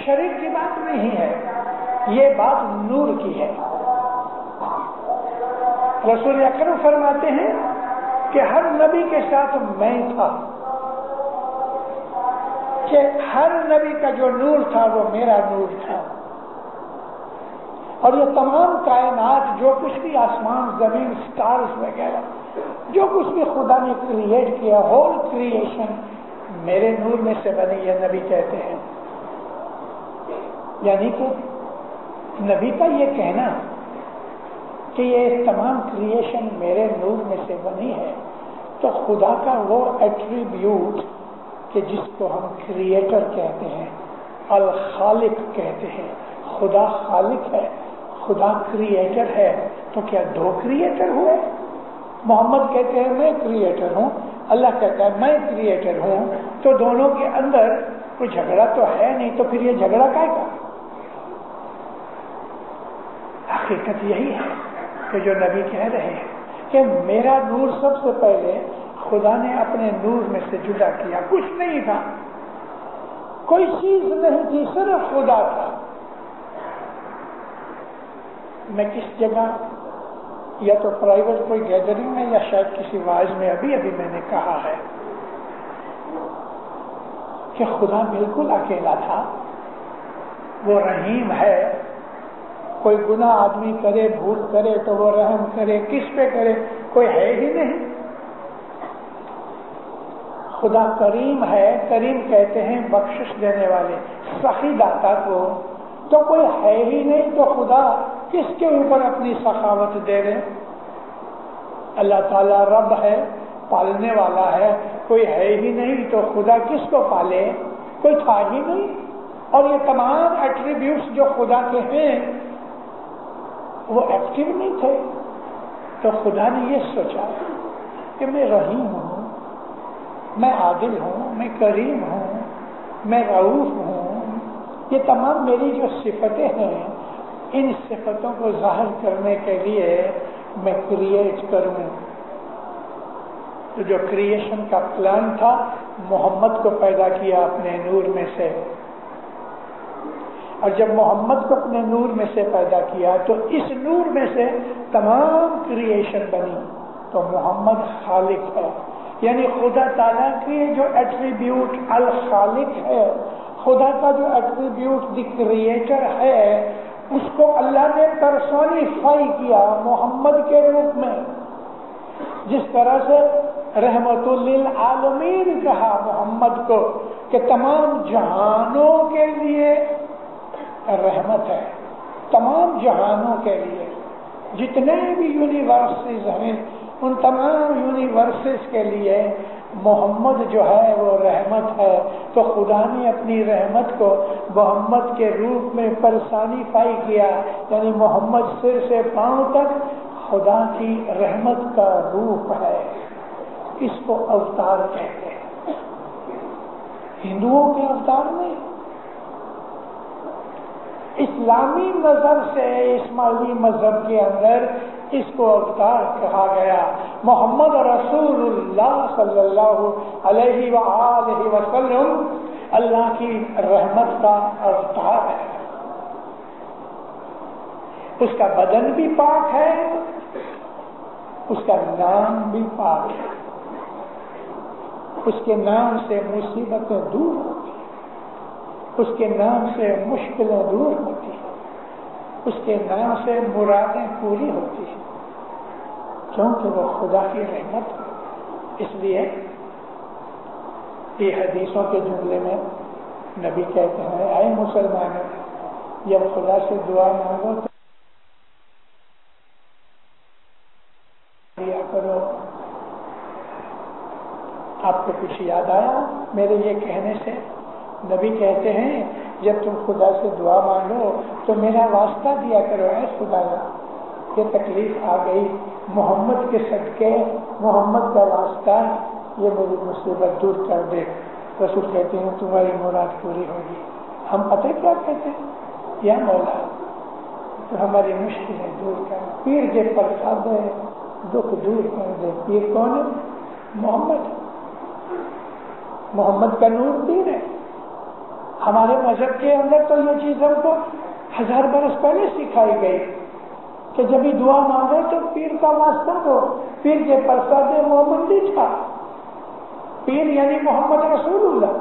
شریر کی بات نہیں ہے, یہ بات نور کی ہے. رسول اکرم فرماتے ہیں کہ ہر نبی کے ساتھ میں تھا, کہ ہر نبی کا جو نور تھا وہ میرا نور تھا. اور یہ تمام کائنات جو کچھ بھی آسمان زمین سٹارز وغیرہ جو کچھ بھی خدا نے کریٹ کیا, ہول کریشن میرے نور میں سے بنی, یہ نبی کہتے ہیں. یعنی کہ نبی کا یہ کہنا کہ یہ تمام کریشن میرے نور میں سے بنی ہے, تو خدا کا وہ ایٹریبیوٹ کہ جس کو ہم کریٹر کہتے ہیں, الخالق کہتے ہیں. خدا خالق ہے, خدا کریٹر ہے, تو کیا دو کریٹر ہوئے؟ محمد کہتے ہیں میں کریٹر ہوں, اللہ کہتا ہے میں کریٹر ہوں, تو دونوں کے اندر کوئی جھگڑا تو ہے نہیں, تو پھر یہ جھگڑا کیا کا؟ حقیقت یہی ہے کہ جو نبی کہہ رہے ہیں کہ میرا نور سب سے پہلے خدا نے اپنے نور میں سے جدا کیا. کچھ نہیں تھا, کوئی چیز نہیں تھی, صرف خدا تھا. میں کس جگہ یا تو پرائیویٹ کوئی گیدرنگ میں یا شاید کسی واعظ میں ابھی میں نے کہا ہے کہ خدا بالکل اکیلا تھا، وہ رحیم ہے، کوئی گناہ آدمی کرے، بھول کرے تو وہ رحم کرے، کس پہ کرے؟ کوئی ہے ہی نہیں۔ خدا کریم ہے، کریم کہتے ہیں بخشش دینے والے، سخی داتا کو، تو کوئی ہے ہی نہیں تو خدا کس کے اوپر اپنی سخاوت دے رہے؟ اللہ تعالیٰ رب ہے، پالنے والا ہے، کوئی ہے ہی نہیں تو خدا کس کو پالے؟ کوئی تھا ہی نہیں۔ اور یہ تمام ایٹریبیوٹس جو خدا کے ہیں وہ ایکٹیو نہیں تھے، تو خدا نے یہ سوچا کہ میں رحیم ہوں، میں عادل ہوں، میں کریم ہوں، میں رؤوف ہوں، یہ تمام میری جو صفتیں ہیں ان صفتوں کو ظاہر کرنے کے لیے میں کریٹ کروں۔ تو جو کریشن کا پلان تھا، محمد کو پیدا کیا اپنے نور میں سے، اور جب محمد کو اپنے نور میں سے پیدا کیا تو اس نور میں سے تمام کریشن بنی۔ تو محمد خالق ہے، یعنی خدا تعالیٰ کی جو ایٹریبیوٹ الخالق ہے، خدا کا جو ایٹریبیوٹ دی کریٹر ہے، اس کو اللہ نے پرسونیفائی کیا محمد کے روپ میں۔ جس طرح سے رحمت للعالمین کہا محمد کو کہ تمام جہانوں کے لیے رحمت ہے، تمام جہانوں کے لیے، جتنے بھی یونیورسز ہیں ان تمام یونیورسز کے لیے محمد جو ہے وہ رحمت ہے۔ تو خدا نے اپنی رحمت کو محمد کے روپ میں پرسانیفائی کیا، یعنی محمد سر سے پاؤں تک خدا کی رحمت کا روپ ہے۔ اس کو اوتار کہتے ہیں، ہندوؤں کے اوتار میں، اسلامی نظر سے اسماعیلی مذہب کے اندر اس کو اوتار کہا گیا۔ محمد رسول اللہ صلی اللہ علیہ وآلہ وسلم اللہ کی رحمت کا اوتار ہے۔ اس کا بدن بھی پاک ہے، اس کا نام بھی پاک ہے، اس کے نام سے مصیبتیں دور ہوتی ہیں، اس کے نام سے مشکلیں دور ہوتی ہیں، اس کے نام سے مرادیں پوری ہوتی ہیں، کیونکہ وہ خدا کی رحمت ہے۔ اس لیے یہ حدیثوں کے جملے میں نبی کہتے ہیں، اے مسلمانوں، جب خدا سے دعا مانگو تو دیا کرو۔ آپ کو کچھ یاد آیا میرے یہ کہنے سے؟ نبی کہتے ہیں جب تم خدا سے دعا مانگو تو میرا واسطہ دیا کرو، اے خدایا یہ تکلیف آ گئی، محمد کے صدقے، محمد کا واسطہ یہ میری مصیبت دور کر دے۔ رسول کہتے ہیں تمہاری مراد پوری ہوگی۔ ہم پتہ کیا کہتے ہیں؟ یا مولا تو ہماری مشکلیں دور کر، پیر کے پرساد دکھ دور کر دے۔ پیر کون ہے؟ محمد، محمد کا نور دین ہے۔ ہمارے مذہب کے اندر تو یہ چیز ہم کو 1000 برس پہلے سکھائی گئی کہ جب بھی دعا مانگو تو پیر کا واسطہ دو۔ پیر کے پرساد محمدی تھا، پیر یعنی محمد رسول اللہ،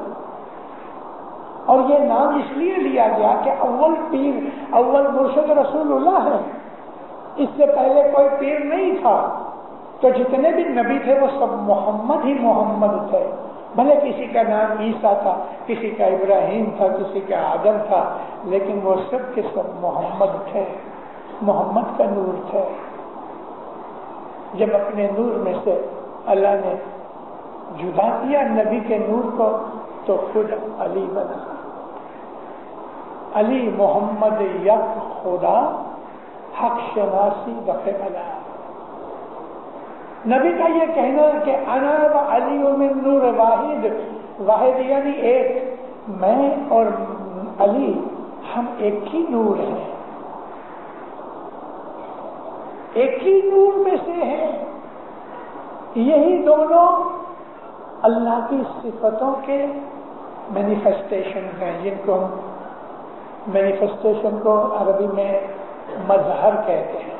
اور یہ نام اس لیے لیا گیا کہ اول پیر، اول مرشد رسول اللہ ہے، اس سے پہلے کوئی پیر نہیں تھا۔ تو جتنے بھی نبی تھے وہ سب محمد ہی محمد تھے، بھلے کسی کا نام عیسیٰ تھا، کسی کا ابراہیم تھا، کسی کا آدم تھا، لیکن وہ سب کے سب محمد تھے، محمد کا نور تھے۔ جب اپنے نور میں سے اللہ نے جدا کیا نبی کے نور کو تو خود علی بنا۔ علی محمد یک خدا، حق شناسی دفع بلا۔ نبی کا یہ کہنا کہ انا و علی من نور واحد، واحد یعنی ایک، میں اور علی ہم ایک ہی نور ہیں، ایک ہی نور میں سے ہیں۔ یہی دونوں اللہ کی صفتوں کے مینیفیسٹیشن ہیں، جن کو ہم مینیفیسٹیشن کو عربی میں مظہر کہتے ہیں۔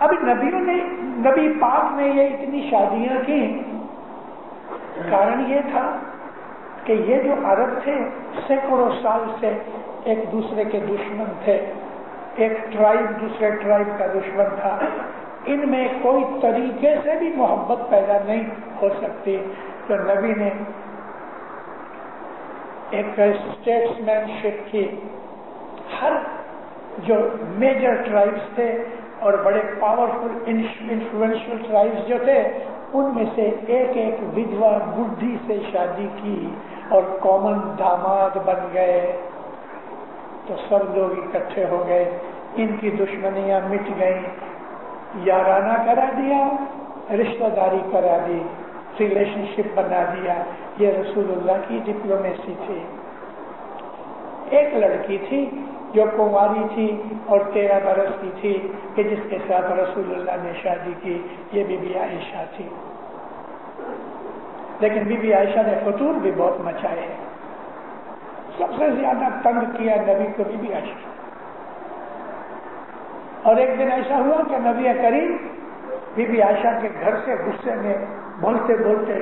اب نبی پاک نے یہ اتنی شادیاں کی، کارن یہ تھا کہ یہ جو عرب تھے سینکڑوں سال سے ایک دوسرے کے دشمن تھے، ایک ٹرائب دوسرے ٹرائب کا دشمن تھا، ان میں کوئی طریقے سے بھی محبت پیدا نہیں ہو سکتی. تو نبی نے ایک اسٹیٹس مین شپ کی، ہر جو میجر ٹرائبس تھے اور بڑے پاورفل انفلوئنشل ٹرائبس جو تھے، ان میں سے ایک ایک ودوا بڈھی سے شادی کی اور کامن داماد بن گئے. تو سب لوگ اکٹھے ہو گئے، ان کی دشمنیاں مٹ گئیں، یارانہ کرا دیا، رشتہ داری کرا دی، ریلیشن شپ بنا دیا. یہ رسول اللہ کی ڈپلومیسی تھی. ایک لڑکی تھی جو کنواری تھی اور 13 برس کی تھی کہ جس کے ساتھ رسول اللہ نے شادی کی، یہ بی بی عائشہ تھی. لیکن بی بی عائشہ نے فتور بھی بہت مچائے ہیں. سب سے زیادہ تنگ کیا نبی کو بی بی عائشہ. اور ایک دن ایسا ہوا کہ نبی کریم بی بی عائشہ کے گھر سے غصے میں بولتے بولتے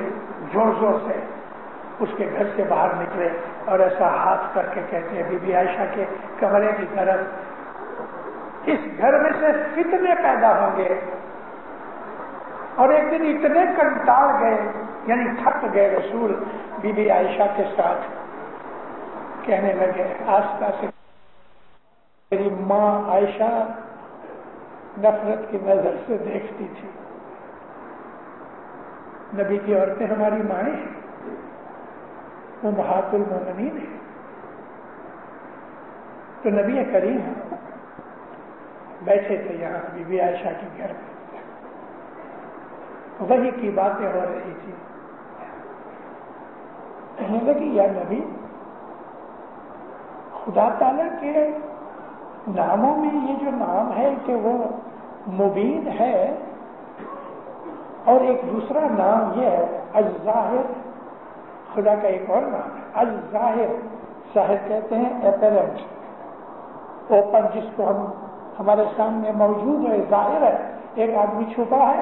زور زور سے اس کے گھر سے باہر نکلے اور ایسا ہاتھ کر کے کہتے ہیں بی بی عائشہ کے کمرے کی طرف، اس گھر میں سے فتنے پیدا ہوں گے. اور ایک دن اتنے کنٹاڑ گئے، یعنی تھک گئے رسول بی بی عائشہ کے ساتھ، کہنے لگے آستہ سے، میری ماں عائشہ نفرت کی نظر سے دیکھتی تھی. نبی کی عورتیں ہماری مائیں ہیں، امہات المومنین ہیں. تو نبی کریم بیٹھے تھے یہاں بی بی عائشہ کے گھر میں، وہی کی باتیں ہو رہی تھی. کہنے لگی یا نبی، خدا تعالیٰ کے ناموں میں یہ جو نام ہے کہ وہ مبین ہے، اور ایک دوسرا نام یہ ہے الظاہر، خدا کا ایک اور نام ہے الظاہر. ظاہر کہتے ہیں اپیرنٹ، اوپن، جس کو ہم ہمارے سامنے موجود ہے، ظاہر ہے. ایک آدمی چھپا ہے،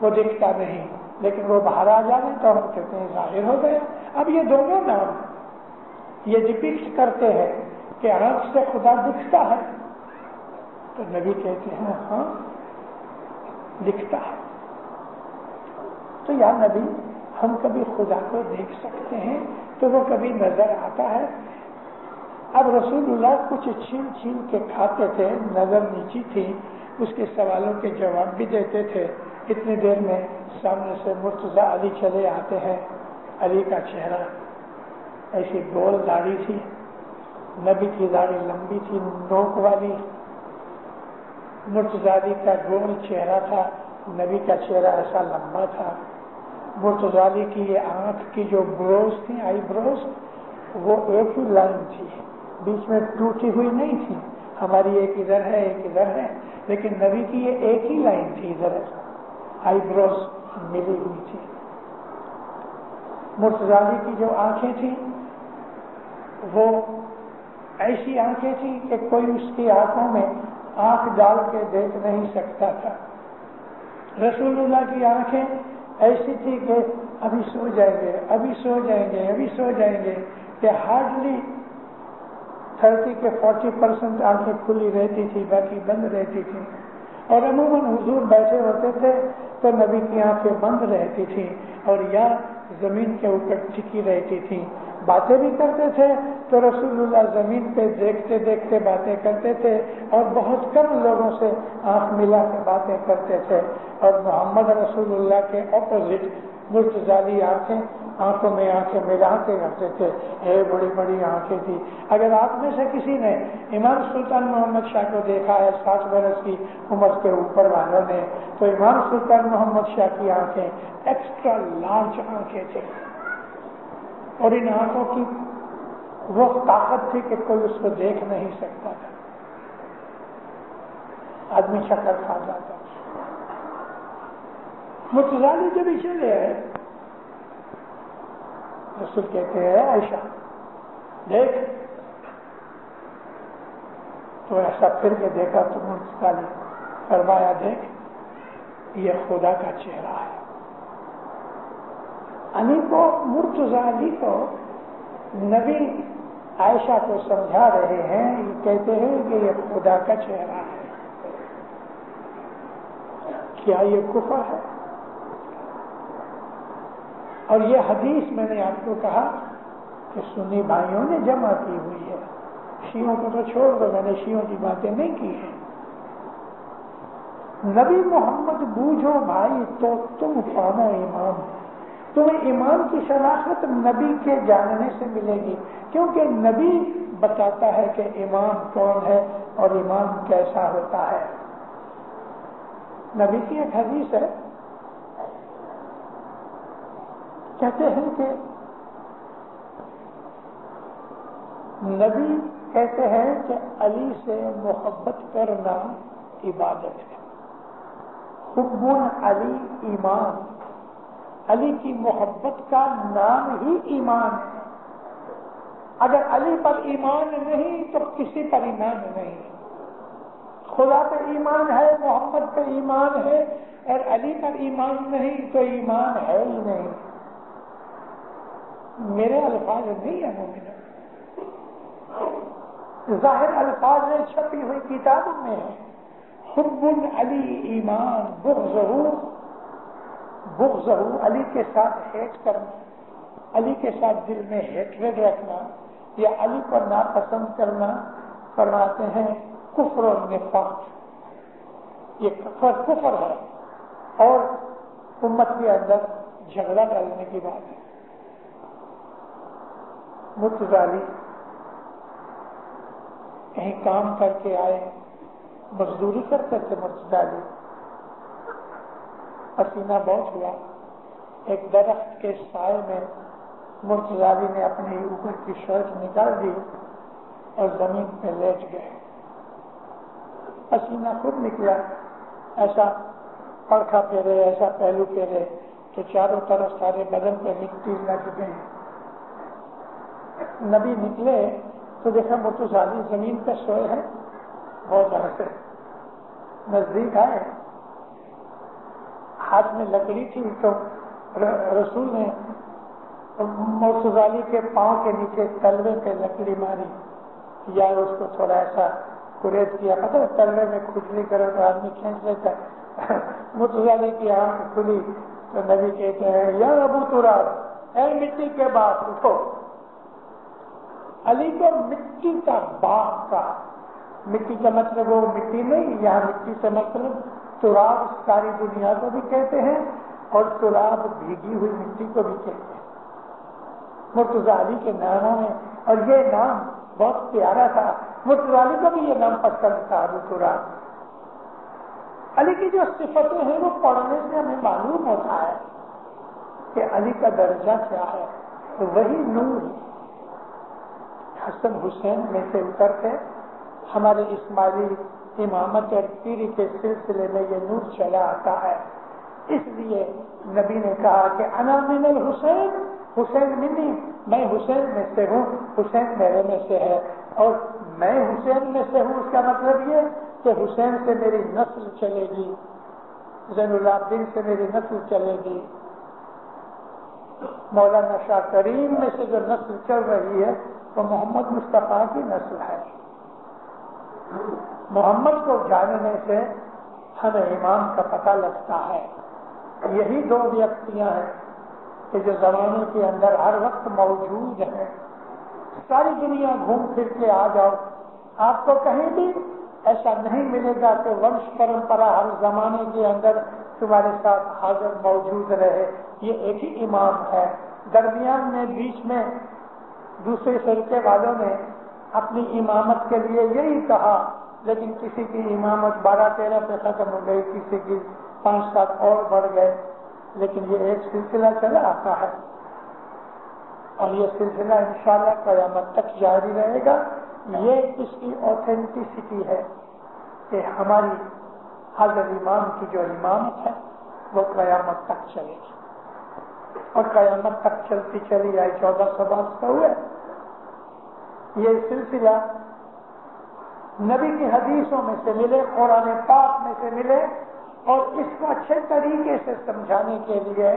وہ دکھتا نہیں، لیکن وہ باہر آ جائے تو ہم کہتے ہیں ظاہر ہو گیا. اب یہ دونوں نام یہ ڈپکٹ کرتے ہیں کہ آنکھ سے خدا دکھتا ہے. تو نبی کہتے ہیں ہاں دکھتا ہے. تو یا نبی، ہم کبھی خدا کو دیکھ سکتے ہیں؟ تو وہ کبھی نظر آتا ہے؟ اب رسول اللہ کچھ چھین چھین کے کھاتے تھے، نظر نیچی تھی، اس کے سوالوں کے جواب بھی دیتے تھے. اتنی دیر میں سامنے سے مرتضیٰ علی چلے آتے ہیں. علی کا چہرہ ایسی گول داڑھی تھی، نبی کی داڑھی لمبی تھی نوک والی، مرتضیٰ علی کا گول چہرہ تھا، نبی کا چہرہ ایسا لمبا تھا. مرتضیٰ علی کی یہ آنکھ کی جو بروز تھی، آئی بروز، وہ ایک ہی لائن تھی، بیچ میں ٹوٹی ہوئی نہیں تھی. ہماری ایک ادھر ہے ایک ادھر ہے، لیکن نبی کی یہ ایک ہی لائن تھی، ادھر آئی بروز ملی ہوئی تھی. مرتضیٰ علی کی جو آنکھیں تھیں وہ ایسی آنکھیں تھیں کہ کوئی اس کی آنکھوں میں آنکھ ڈال کے دیکھ نہیں سکتا تھا. رسول اللہ کی آنکھیں ایسی تھی کہ ابھی سو جائیں گے، ابھی سو جائیں گے، ابھی سو جائیں گے، کہ ہارڈلی 30 کے 40% آنکھیں کھلی رہتی تھی، باقی بند رہتی تھی. اور عموماً حضور بیٹھے ہوتے تھے تو نبی کی آنکھیں بند رہتی تھی اور یا زمین کے اوپر ٹکی رہتی تھی. باتیں بھی کرتے تھے تو رسول اللہ زمین پہ دیکھتے دیکھتے باتیں کرتے تھے، اور بہت کم لوگوں سے آنکھ ملا کے باتیں کرتے تھے. اور محمد رسول اللہ کے اپوزٹ مرتضیٰ علی آنکھوں میں آنکھیں ملا کے رکھتے تھے، بڑی بڑی آنکھیں تھی. اگر آپ میں سے کسی نے امام سلطان محمد شاہ کو دیکھا ہے 60 برس کی عمر کے اوپر والوں نے، تو امام سلطان محمد شاہ کی آنکھیں ایکسٹرا لارج آنکھیں تھیں، اور ان آنکھوں کی وہ طاقت تھی کہ کوئی اس کو دیکھ نہیں سکتا تھا، آدمی شکل کھا جاتا. مرتضیٰ علی جب چلے آئے، رسول کہتے ہیں عائشہ دیکھ. تو ایسا پھر کے دیکھا تو مرتضیٰ علی فرمایا دیکھ یہ خدا کا چہرہ ہے. علی کو مرتضیٰ علی کو نبی عائشہ کو سمجھا رہے ہیں, یہ کہتے ہیں کہ یہ خدا کا چہرہ ہے. کیا یہ کفر ہے؟ اور یہ حدیث میں نے آپ کو کہا کہ سنی بھائیوں نے جمع کی ہوئی ہے, شیعوں کو تو چھوڑ دو, میں نے شیعوں کی باتیں نہیں کی ہیں. نبی محمد بوجھو بھائی تو تم پانو امام. تمہیں امام کی شناخت نبی کے جاننے سے ملے گی, کیونکہ نبی بتاتا ہے کہ امام کون ہے اور امام کیسا ہوتا ہے. نبی کی ایک حدیث ہے, کہتے ہیں کہ نبی کہتے ہیں کہ علی سے محبت کرنا عبادت ہے. حب علی ایمان, علی کی محبت کا نام ہی ایمان ہے. اگر علی پر ایمان نہیں تو کسی پر ایمان نہیں. خدا پر ایمان ہے, محمد پر ایمان ہے, اور علی پر ایمان نہیں تو ایمان ہے ہی نہیں. میرے الفاظ نہیں ہے مومنوں, ظاہر الفاظ میں چھپی ہوئی کتابوں میں ہے. حب علی ایمان, بغضہ علی کے ساتھ ہیٹ کرنا, علی کے ساتھ دل میں ہیٹریڈ رکھنا یا علی کو ناپسند کرنا, فرماتے ہیں کفر اور نفاق. یہ کفر ہے اور امت کے اندر جھگڑا ڈالنے کی بات ہے. مرتضیٰ علی کہیں کام کر کے آئے, مزدوری کرتے تھے مرتضیٰ علی. پسینہ بہت ہوا, ایک درخت کے سائے میں مرتضیٰ علی نے اپنی اوپر کی شرٹ نکال دی اور زمین پہ لیٹ گئے. پسینہ خود نکلا, ایسا پڑکھا پھیرے, ایسا پہلو پھیرے کہ چاروں طرف سارے بدن پہ مٹی لگ گئی. نبی نکلے تو دیکھا مرتضیٰ علی زمین پہ سوئے ہیں. بہت عرصے نزدیک آئے, ہاتھ میں لکڑی تھی تو رسول نے مرتضیٰ علی کے پاؤں کے نیچے تلوے پہ لکڑی ماری, یا اس کو تھوڑا ایسا کریز کیا. پتہ ہے تلوے میں کھجلی کرے تو آدمی کھینچ لیتا ہے. مرتضیٰ علی کی آنکھ کھلی تو نبی کہتے ہیں یا ابو تراب, اے مٹی کے باپ اٹھو. علی کو مٹی کا باپ کا, مٹی کا مطلب وہ مٹی نہیں, یہاں مٹی سے مطلب تراب ساری دنیا کو بھی کہتے ہیں اور تراب بھیگی ہوئی مٹی کو بھی کہتے ہیں. مرتضیٰ علی کے ناموں میں, اور یہ نام بہت پیارا تھا, مرتضیٰ علی کو بھی یہ نام پسند تھا ابو تراب. علی کی جو صفتیں ہیں وہ پڑھنے سے ہمیں معلوم ہوتا ہے کہ علی کا درجہ کیا ہے. وہی نور حسن حسین میں سے اتر کے ہمارے اسماعیلی امامت اور پیری کے سلسلے میں یہ نور چلا آتا ہے. اس لیے نبی نے کہا کہ انا من الحسین, حسین منی, میں حسین میں سے ہوں, حسین میرے میں سے ہے, اور میں حسین میں سے ہوں. اس کا مطلب یہ کہ حسین سے میری نسل چلے گی, زین العابدین سے میری نسل چلے گی. مولانا شاہ کریم میں سے جو نسل چل رہی ہے وہ محمد مصطفیٰ کی نسل ہے. محمد کو جاننے سے ہمیں امام کا پتہ لگتا ہے. یہی دو ویکتیاں ہیں کہ جو زمانے کے اندر ہر وقت موجود ہیں. ساری دنیا گھوم پھر کے آ جاؤ, آپ کو کہیں بھی ایسا نہیں ملے گا کہ ونش پرمپرا ہر زمانے کے اندر تمہارے ساتھ حاضر موجود رہے. یہ ایک ہی امام ہے. درمیان میں بیچ میں دوسرے فرقے والوں نے اپنی امامت کے لیے یہی کہا, لیکن کسی کی امامت 12-13 پہ ختم ہو گئی, کسی کی 5-7 اور بڑھ گئے. لیکن یہ ایک سلسلہ چلا آتا ہے اور یہ سلسلہ انشاءاللہ قیامت تک جاری رہے گا. یہ اس کی اوتھینٹسٹی ہے کہ ہماری حضرت امام کی جو امامت ہے وہ قیامت تک چلے گی, اور قیامت تک چلتی چلی آئی. 1400 برس کا ہوئے. یہ سلسلہ نبی کی حدیثوں میں سے ملے، قرآن پاک میں سے ملے، اور اس کو اچھے طریقے سے سمجھانے کے لیے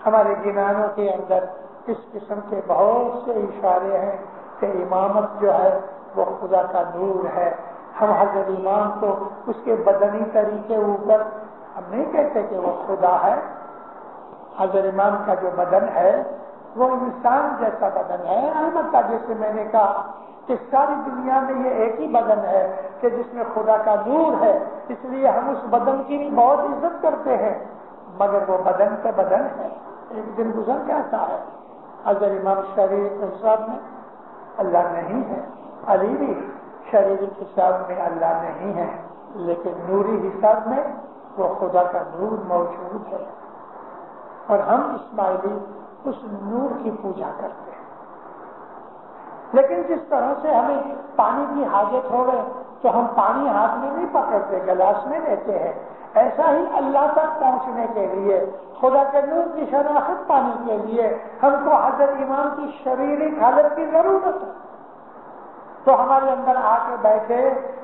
ہمارے گنانوں کے اندر اس قسم کے بہت سے اشارے ہیں کہ امامت جو ہے وہ خدا کا نور ہے۔ ہم حضرت امام کو اس کے بدنی طریقے اوپر ہم نہیں کہتے کہ وہ خدا ہے۔ حضرت امام کا جو بدن ہے وہ انسان جیسا بدن ہے، البتہ جیسے میں نے کہا کہ ساری دنیا میں یہ ایک ہی بدن ہے کہ جس میں خدا کا نور ہے، اس لیے ہم اس بدن کی بھی بہت عزت کرتے ہیں، مگر وہ بدن کا بدن ہے، ایک دن گزر جاتا ہے۔ حضرت امام شریعت کے حساب میں اللہ نہیں ہے، علی بھی شریعت حساب میں اللہ نہیں ہے، لیکن نوری حساب میں وہ خدا کا نور موجود ہے، اور ہم اسماعیلی اس نور کی پوجا کرتے ہیں۔ لیکن جس طرح سے ہمیں پانی کی حاجت ہو گئے تو ہم پانی ہاتھ میں نہیں پکڑتے، گلاس میں لیتے ہیں، ایسا ہی اللہ تک پہنچنے کے لیے، خدا کے نور کی شناخت پانے کے لیے ہم کو حضرت امام کی شریرک حالت کی ضرورت ہے۔ تو ہمارے اندر آ کے بیٹھے،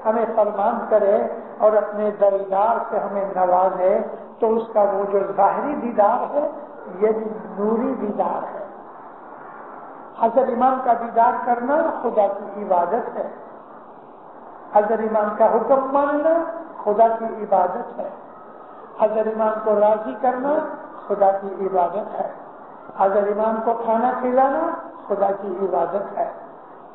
ہمیں فرمان کرے اور اپنے دیدار سے ہمیں نوازے، تو اس کا وہ جو ظاہری دیدار ہے یہ بھی نوری دیدار ہے۔ حضرت امام کا دیدار کرنا خدا کی عبادت ہے، حضرت امام کا حکم ماننا خدا کی عبادت ہے، حضرت امام کو راضی کرنا خدا کی عبادت ہے، حضرت امام کو کھانا کھلانا خدا کی عبادت ہے،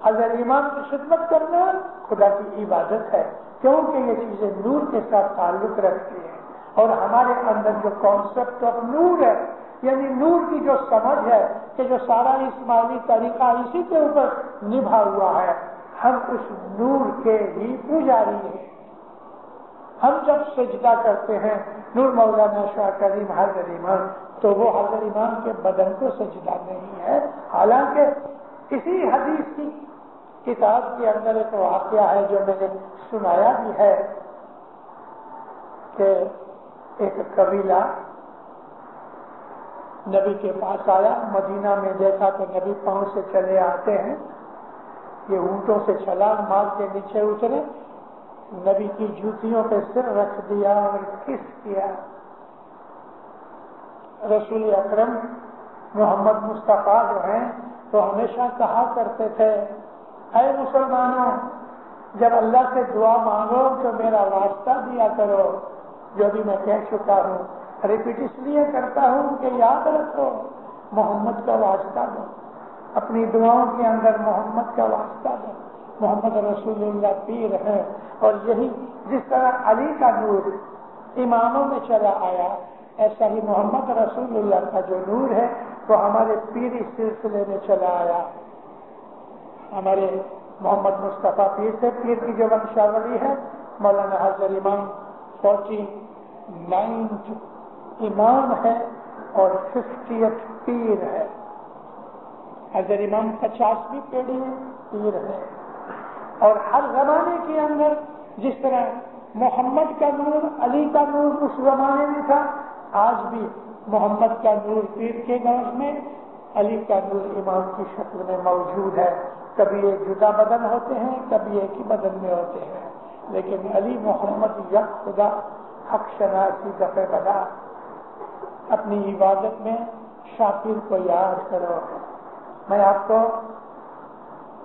حضرت امام کی خدمت کرنا خدا کی عبادت ہے، کیونکہ یہ چیزیں نور کے ساتھ تعلق رکھتی ہیں۔ اور ہمارے اندر جو کانسیپٹ آف نور ہے، یعنی نور کی جو سمجھ ہے کہ جو سارا اسماعیلی طریقہ اسی کے اوپر نبھا ہوا ہے، ہم اس نور کے ہی پجاری ہیں۔ ہم جب سجدہ کرتے ہیں نور مولانا شاہ کریم حضرت امام، تو وہ حضرت امام کے بدن کو سجدہ نہیں ہے، حالانکہ اسی حدیث کی کتاب کے اندر ایک واقعہ ہے جو میں نے سنایا بھی ہے کہ ایک قبیلہ نبی کے پاس آیا، مدینہ میں دیکھا تو نبی پاؤں سے چلے آتے ہیں، یہ اونٹوں سے چھلانگ مار کے نیچے اترے، نبی کی جوتیوں پہ سر رکھ دیا اور کس کیا۔ رسول اکرم محمد مصطفیٰ جو ہیں تو ہمیشہ کہا کرتے تھے، اے مسلمانوں، جب اللہ سے دعا مانگو تو میرا واسطہ دیا کرو، جو بھی میں کہہ چکا ہوں، ریپیٹ اس لیے کرتا ہوں کہ یاد رکھو، محمد کا واسطہ دو، اپنی دعاؤں کے اندر محمد کا واسطہ دو۔ محمد رسول اللہ پیر ہے، اور یہی جس طرح علی کا نور اماموں میں چلا آیا، ایسا ہی محمد رسول اللہ کا جو نور ہے وہ ہمارے پیری سلسلے میں چلا آیا۔ ہمارے محمد مصطفیٰ پیر سے، پیر کی جو ونشاولی ہے، مولانا حضرت امام 49 امام ہے اور 50 پیر ہے۔ حضرت امام 50ویں پیڑھی پیر ہے، اور ہر زمانے کے اندر جس طرح محمد کا نور، علی کا نور اس زمانے میں تھا، آج بھی محمد کا نور پیر کے گاؤں میں، علی کا نور امام کی شکل میں موجود ہے۔ کبھی ایک جدا بدن ہوتے ہیں، کبھی ایک ہی بدن میں ہوتے ہیں، لیکن علی محمد یک خدا حق شناسی دفع بدا۔ اپنی عبادت میں شاکر کو یاد کرو۔ میں آپ کو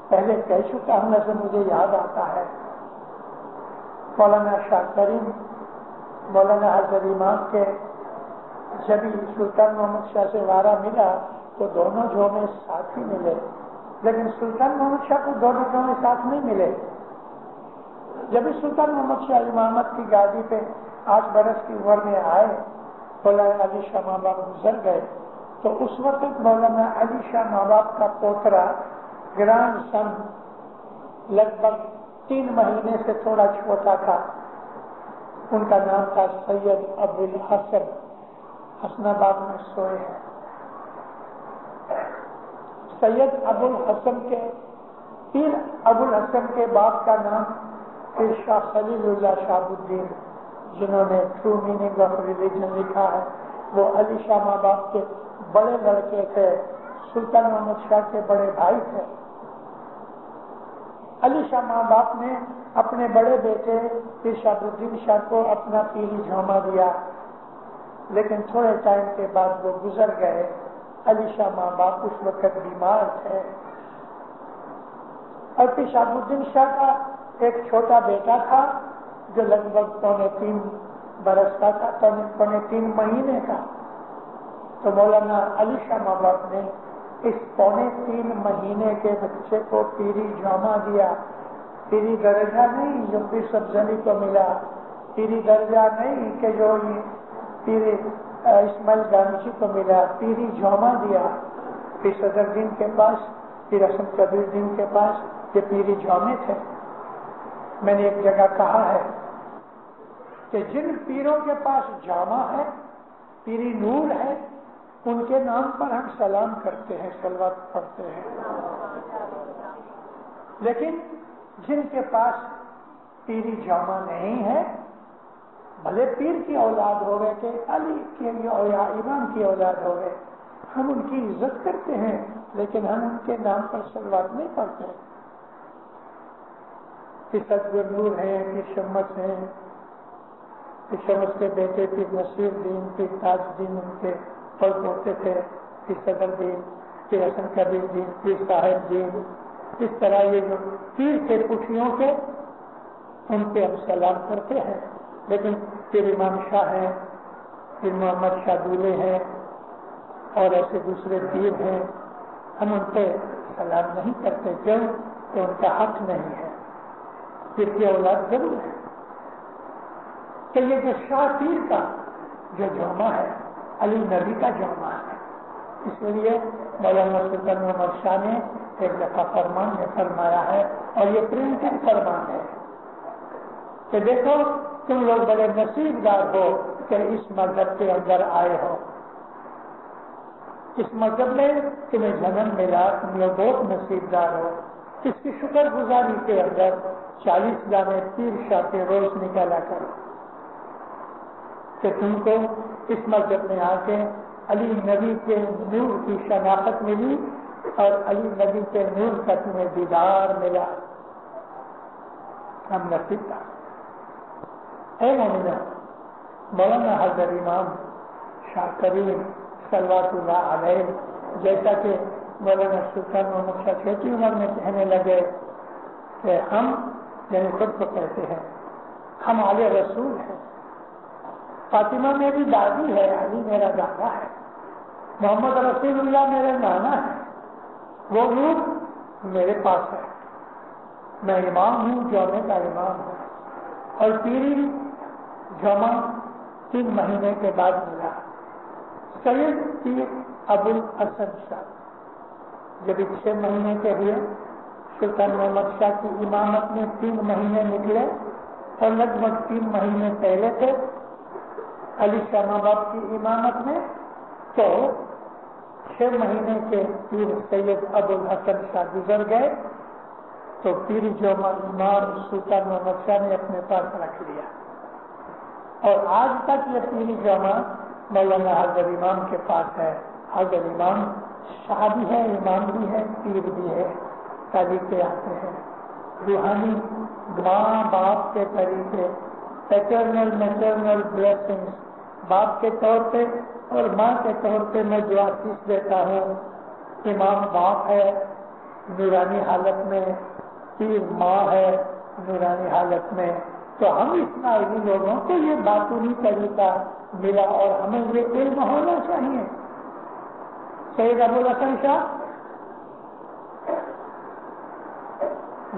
پہلے کہہ چکا ہوں، ایسے مجھے یاد آتا ہے، مولانا شاہ کریم مولانا حضرت امام کے جب سلطان محمد شاہ سے وارہ ملا تو دونوں جو میں ساتھ ہی ملے، لیکن سلطان محمد شاہ کو دونوں جو میں ساتھ نہیں ملے۔ جب سلطان محمد شاہ امامت کی گادی پہ 8 برس کی عمر میں آئے، مولانا علی شاہ ماں باپ گزر گئے، تو اس وقت مولانا علی شاہ ماں باپ کا پوترا گرانڈ سن لگ بھگ 3 مہینے سے تھوڑا چھوٹا تھا، ان کا نام تھا سید ابو الحسن، حسن آباد میں سوئے ہیں۔ سید ابو الحسن کے پیر ابو الحسن کے باپ کا نام پیر شاہ خلیل اللہ شہاب الدین، جنہوں نے ٹرو میننگ آف ریلیجن لکھا ہے، وہ علی شاہ ماں باپ کے بڑے لڑکے تھے، سلطان محمد شاہ کے بڑے بھائی تھے۔ علی شاہ ماں باپ نے اپنے بڑے بیٹے پیر شہاب الدین شاہ کو اپنا پیری جھوما دیا، لیکن تھوڑے ٹائم کے بعد وہ گزر گئے۔ علی شاہ ماں باپ اس وقت بیمار تھے، اور پیر شہاب الدین شاہ کا ایک چھوٹا بیٹا تھا جو لگ بھگ 3.25 برس کا تھا، 3.25 مہینے کا۔ تو مولانا علی شاہ ماں باپ نے اس 3.25 مہینے کے بچے کو پیری جھوما دیا۔ پیری درجہ نہیں جو پیر سبزلی کو ملا، پیری درجہ نہیں کہ جو پیر اسماعیل گامچی کو ملا، پیری جھوما دیا۔ پیر صدر دین کے پاس، پیر حسن کبیر دین کے پاس یہ پیری جھومے تھے۔ میں نے ایک جگہ کہا ہے کہ جن پیروں کے پاس جامع ہے، پیری نور ہے، ان کے نام پر ہم سلام کرتے ہیں، صلوات پڑھتے ہیں، لیکن جن کے پاس پیری جامع نہیں ہے، بھلے پیر کی اولاد ہو گئے کہ علی کے یا امام کی اولاد ہو گئے، ہم ان کی عزت کرتے ہیں لیکن ہم ان کے نام پر صلوات نہیں پڑھتے۔ پیر صدر نور ہیں، پیر شمس ہیں، پیر شمس کے بیٹے پیر نصیر دین، پیر تاج دین ان کے پڑھ پڑھتے تھے، پیر صدر دین، پیر حسن کبیر دین، پیر صاحب دین، اس طرح یہ جو پیر کے پٹھیوں کے ان پہ ہم سلام کرتے ہیں، لیکن پیر امام شاہ ہیں، پیر محمد شاہ دولے ہیں اور ایسے دوسرے پیر ہیں، ہم ان پہ سلام نہیں کرتے، کیوں کہ ان کا حق نہیں ہے۔ پیر کی اولاد ضرور ہے کہ یہ جو شاہ پیر کا جو جامع ہے علی نبی کا جامع ہے، اس لیے مولانا سلطان محمد شاہ نے ایک دفعہ فرمان میں فرمایا ہے، اور یہ پرنٹنگ فرمان ہے کہ دیکھو تم لوگ بڑے نصیب دار ہو کہ اس مذہب کے اندر آئے ہو، اس مذہب میں تمہیں جنم ملا، تم لوگ بہت نصیب دار ہو۔ اس کی شکر گزاری کے اندر 40 دانے پیر شاہ کے روز نکالا کرو کہ تم کو اس مذہب میں آ کے علی نبی کے نور کی شناخت ملی اور علی نبی کے نور کا تمہیں دیدار ملا، ہم نصیب دار۔ اے مومنہ، مولانا حضرت امام شاہ کریم صلوات اللہ علیہ جیسا کہ مولانا سلطان محمد شاہ چھوٹی عمر میں کہنے لگے کہ ہم یعنی خود کو کہتے ہیں ہم آل رسول ہیں، فاطمہ میری دادی ہے، علی میرا دادا ہے، محمد رسول اللہ میرا نانا ہے، وہ نور میرے پاس ہے، میں امام ہوں، جومے کا امام ہوں، اور پیری جمع 3 مہینے کے بعد ملا۔ سید پیر ابو الحسن شاہ جب 6 مہینے کے ہوئے، سلطان محمد شاہ کی امامت میں 3 مہینے نکلے اور لگ بھگ 3 مہینے پہلے تھے علی شاہ ماں باپ کی امامت میں، تو 6 مہینے کے پیر سید ابو الحسن شاہ گزر گئے، تو پیر جمع امام سلطان محمد شاہ نے اپنے پاس رکھ لیا، اور آج تک یہ پیر جمع مولانا حضرت امام کے پاس ہے۔ حضرت امام شاہ بھی ہے، امام بھی ہے، پیر بھی ہے، طریقے آتے ہیں روحانی ماں باپ کے طریقے، پیٹرنل میٹرنل بلیسنگز، باپ کے طور پہ اور ماں کے طور پہ میں جو آشیش دیتا ہوں، امام باپ ہے نورانی حالت میں، پیر ماں ہے نورانی حالت میں، تو ہم اسماعیلی لوگوں کو یہ باطنی طریقہ ملا اور ہمیں یہ علم ہونا چاہیے۔ سید ابو الحسن شاہ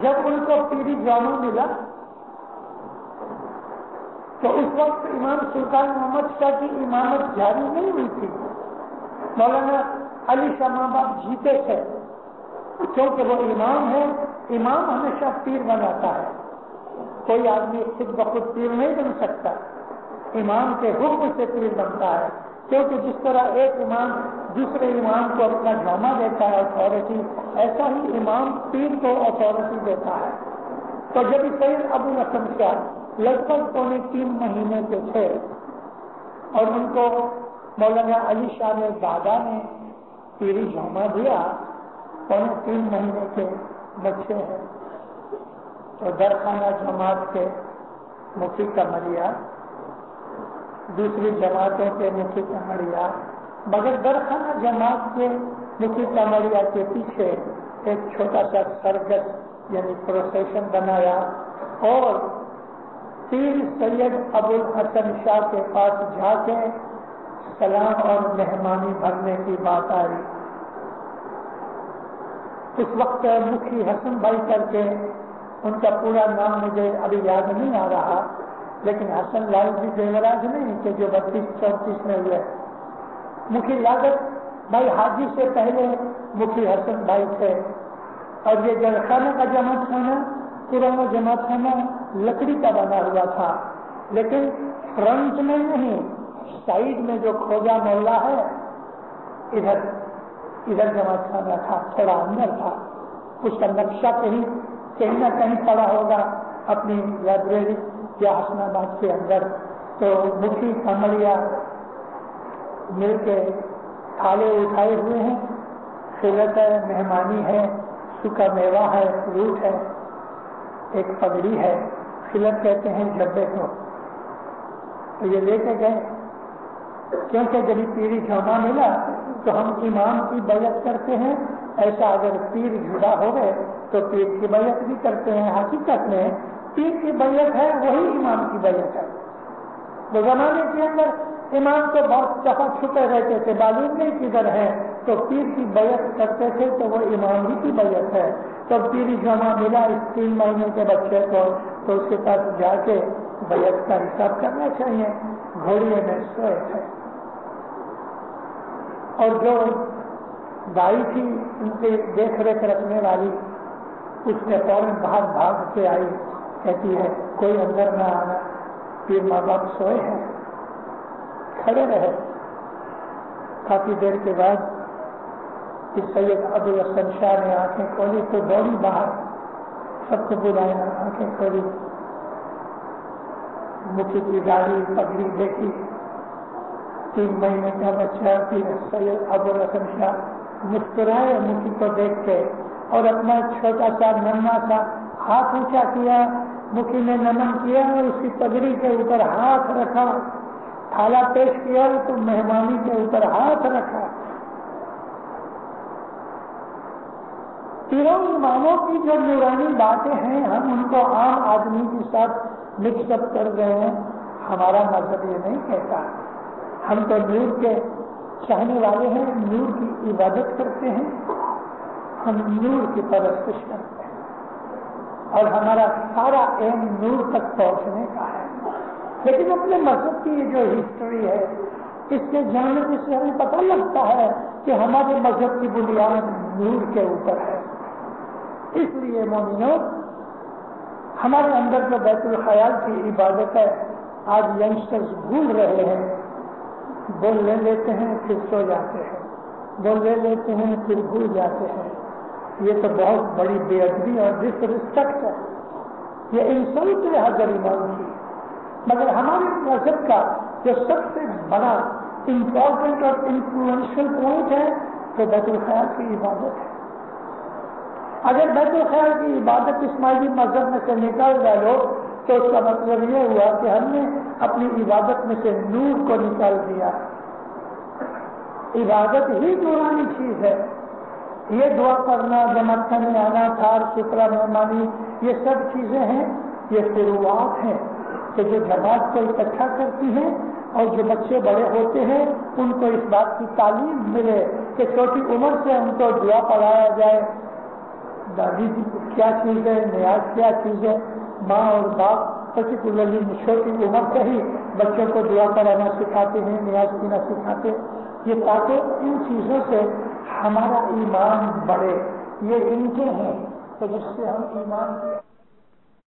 جب ان کو پیری جامع ملا تو اس وقت امام سلطان محمد شاہ کی امامت جاری نہیں ہوئی تھی، مولانا علی شاہ ماں باپ جیتے تھے، کیونکہ وہ امام ہے، امام ہمیشہ پیر بناتا ہے، کوئی آدمی خود بخود پیر نہیں بن سکتا، امام کے حکم سے پیر بنتا ہے، کیونکہ جس طرح ایک امام دوسرے امام کو اپنا جامع دیتا ہے اتھارٹی، ایسا ہی امام پیر کو اتھارٹی دیتا ہے۔ تو جب سید ابو الحسن شاہ لگ بھگ 3 مہینے کے تھے اور ان کو مولانا علی شاہ نے دادا نے پیری جامع دیا، 3 مہینے کے بچے ہیں، تو درخانہ جماعت کے مفتی قمریہ، دوسری جماعتوں کے مفتی قمریہ، مگر درخانہ جماعت کے مفتی قمریہ کے پیچھے ایک چھوٹا سا سرگس یعنی پروسیشن بنایا اور پیر سید ابو الحسن شاہ کے پاس جا کے سلام اور مہمانی بھرنے کی بات آئی۔ اس وقت مکھی حسن بھائی کر کے، ان کا پورا نام مجھے ابھی یاد نہیں آ رہا، لیکن حسن لال جی دیوراج نہیں کہ جو 32-34 میں ہوئے، مکھی لاگت بھائی حاجی سے پہلے مکھی حسن بھائی تھے۔ اور یہ جلخانہ کا جماعت خانہ پرانا جماعت خانہ لکڑی کا بنا ہوا تھا، لیکن فرنٹ میں نہیں، سائڈ میں جو کھوجا محلہ ہے ادھر جماعت خانہ تھا، تھوڑا اندر تھا۔ اس کا نقشہ کہیں نہ کہیں پڑا ہوگا اپنی لائبریری یا حسن آباد کے اندر۔ تو مکھی قمریہ مل کے تھالے اٹھائے ہوئے ہیں، خلت ہے، مہمانی ہے، سکا میوہ ہے، فروٹ ہے، ایک پگڑی ہے، خلت کہتے ہیں جبے کو، تو یہ لے کے گئے۔ کیونکہ جب پیری جمع ملا تو ہم امام کی بیعت کرتے ہیں، ایسا اگر پیر جدا ہو گئے تو پیر کی بیعت بھی کرتے ہیں۔ حقیقت میں پیر کی بیعت ہے وہی امام کی بیعت ہے۔ وہ زمانے کے اندر امام تو بہت دفعہ چھپے رہتے تھے، معلوم نہیں کدھر ہے، تو پیر کی بیعت کرتے تھے تو وہ امام ہی کی بیعت ہے۔ تو پیری جمع ملا اس 3 مہینے کے بچے کو، تو اس کے پاس جا کے بیعت کا حساب کرنا چاہیے۔ گھوڑیے میں سوئے تھے، اور جو دائی تھی ان کی دیکھ ریکھ رکھنے والی، اس نے فوراً باہر بھاگ کے آئی، کہتی ہے کوئی اندر نہ آنا، پیر ماں باپ سوئے ہیں۔ کھڑے رہے، کافی دیر کے بعد سید ابو الحسن شاہ نے آنکھیں کھولی تو دوڑی باہر، سب کو بلایا، آنکھیں کھولی، مکھی کی داڑھی پگڑی دیکھی، 3 مہینے کا بچہ پھر سید ابو الحسن شاہ مسکرائے مکھی کو دیکھ کے، اور اپنا چھوٹا سا ننا سا ہاتھ اونچا کیا، مکھی نے نمن کیا اور اس کی پگڑی کے اوپر ہاتھ رکھا، تھالا پیش کیا تو مہمانی کے اوپر ہاتھ رکھا۔ تینوں اماموں کی جو نورانی باتیں ہیں ہم ان کو عام آدمی کے ساتھ مکس اپ کر رہے ہیں، ہمارا مذہب یہ نہیں کہتا۔ ہم تو نور کے چاہنے والے ہیں، نور کی عبادت کرتے ہیں، ہم نور کی پرستش کرتے ہیں، اور ہمارا سارا ایم نور تک پہنچنے کا ہے۔ لیکن اپنے مذہب کی یہ جو ہسٹری ہے، اس کے جاننے سے ہمیں پتہ لگتا ہے کہ ہمارے مذہب کی بنیاد نور کے اوپر ہے۔ اس لیے مومنوں، ہمارے اندر جو بیت الخیال کی عبادت ہے آج ینگسٹرز بھول رہے ہیں، بول لے لیتے ہیں پھر سو جاتے ہیں، بول لے لیتے ہیں پھر بھول جاتے ہیں۔ یہ تو بہت بڑی بے ادبی اور ڈس ریسپیکٹ ہے، یہ انسلٹ ہے حضرت امام کی۔ مگر ہمارے مذہب کا جو سب سے بڑا امپورٹنٹ اور انفلوئنشل پوائنٹ ہے تو بیت الخیال کی عبادت ہے۔ اگر بیت الخیال کی عبادت اسماعیلی مذہب میں سے نکال ڈالو تو اس کا مطلب یہ ہوا کہ ہم نے اپنی عبادت میں سے نور کو نکال دیا۔ عبادت ہی نورانی چیز ہے۔ یہ دعا کرنا، جماعت میں آنا، تھار ستھرا مہمانی، یہ سب چیزیں ہیں، یہ فروعات ہیں کہ جو جماعت کو اکٹھا کرتی ہیں، اور جو بچے بڑے ہوتے ہیں ان کو اس بات کی تعلیم ملے کہ چھوٹی عمر سے ان کو دعا پڑھایا جائے، دادی جی کیا چیز ہے، نیاز کیا چیز ہے۔ ماں اور باپ پرٹیکولرلی چھوٹی عمر سے ہی بچوں کو دعا پڑھانا سکھاتے ہیں، نیاز پینا سکھاتے ہیں، یہ تاکہ ان چیزوں سے ہمارا ایمان بڑھے۔ یہ ان کے ہیں تو جس سے ہم ایمان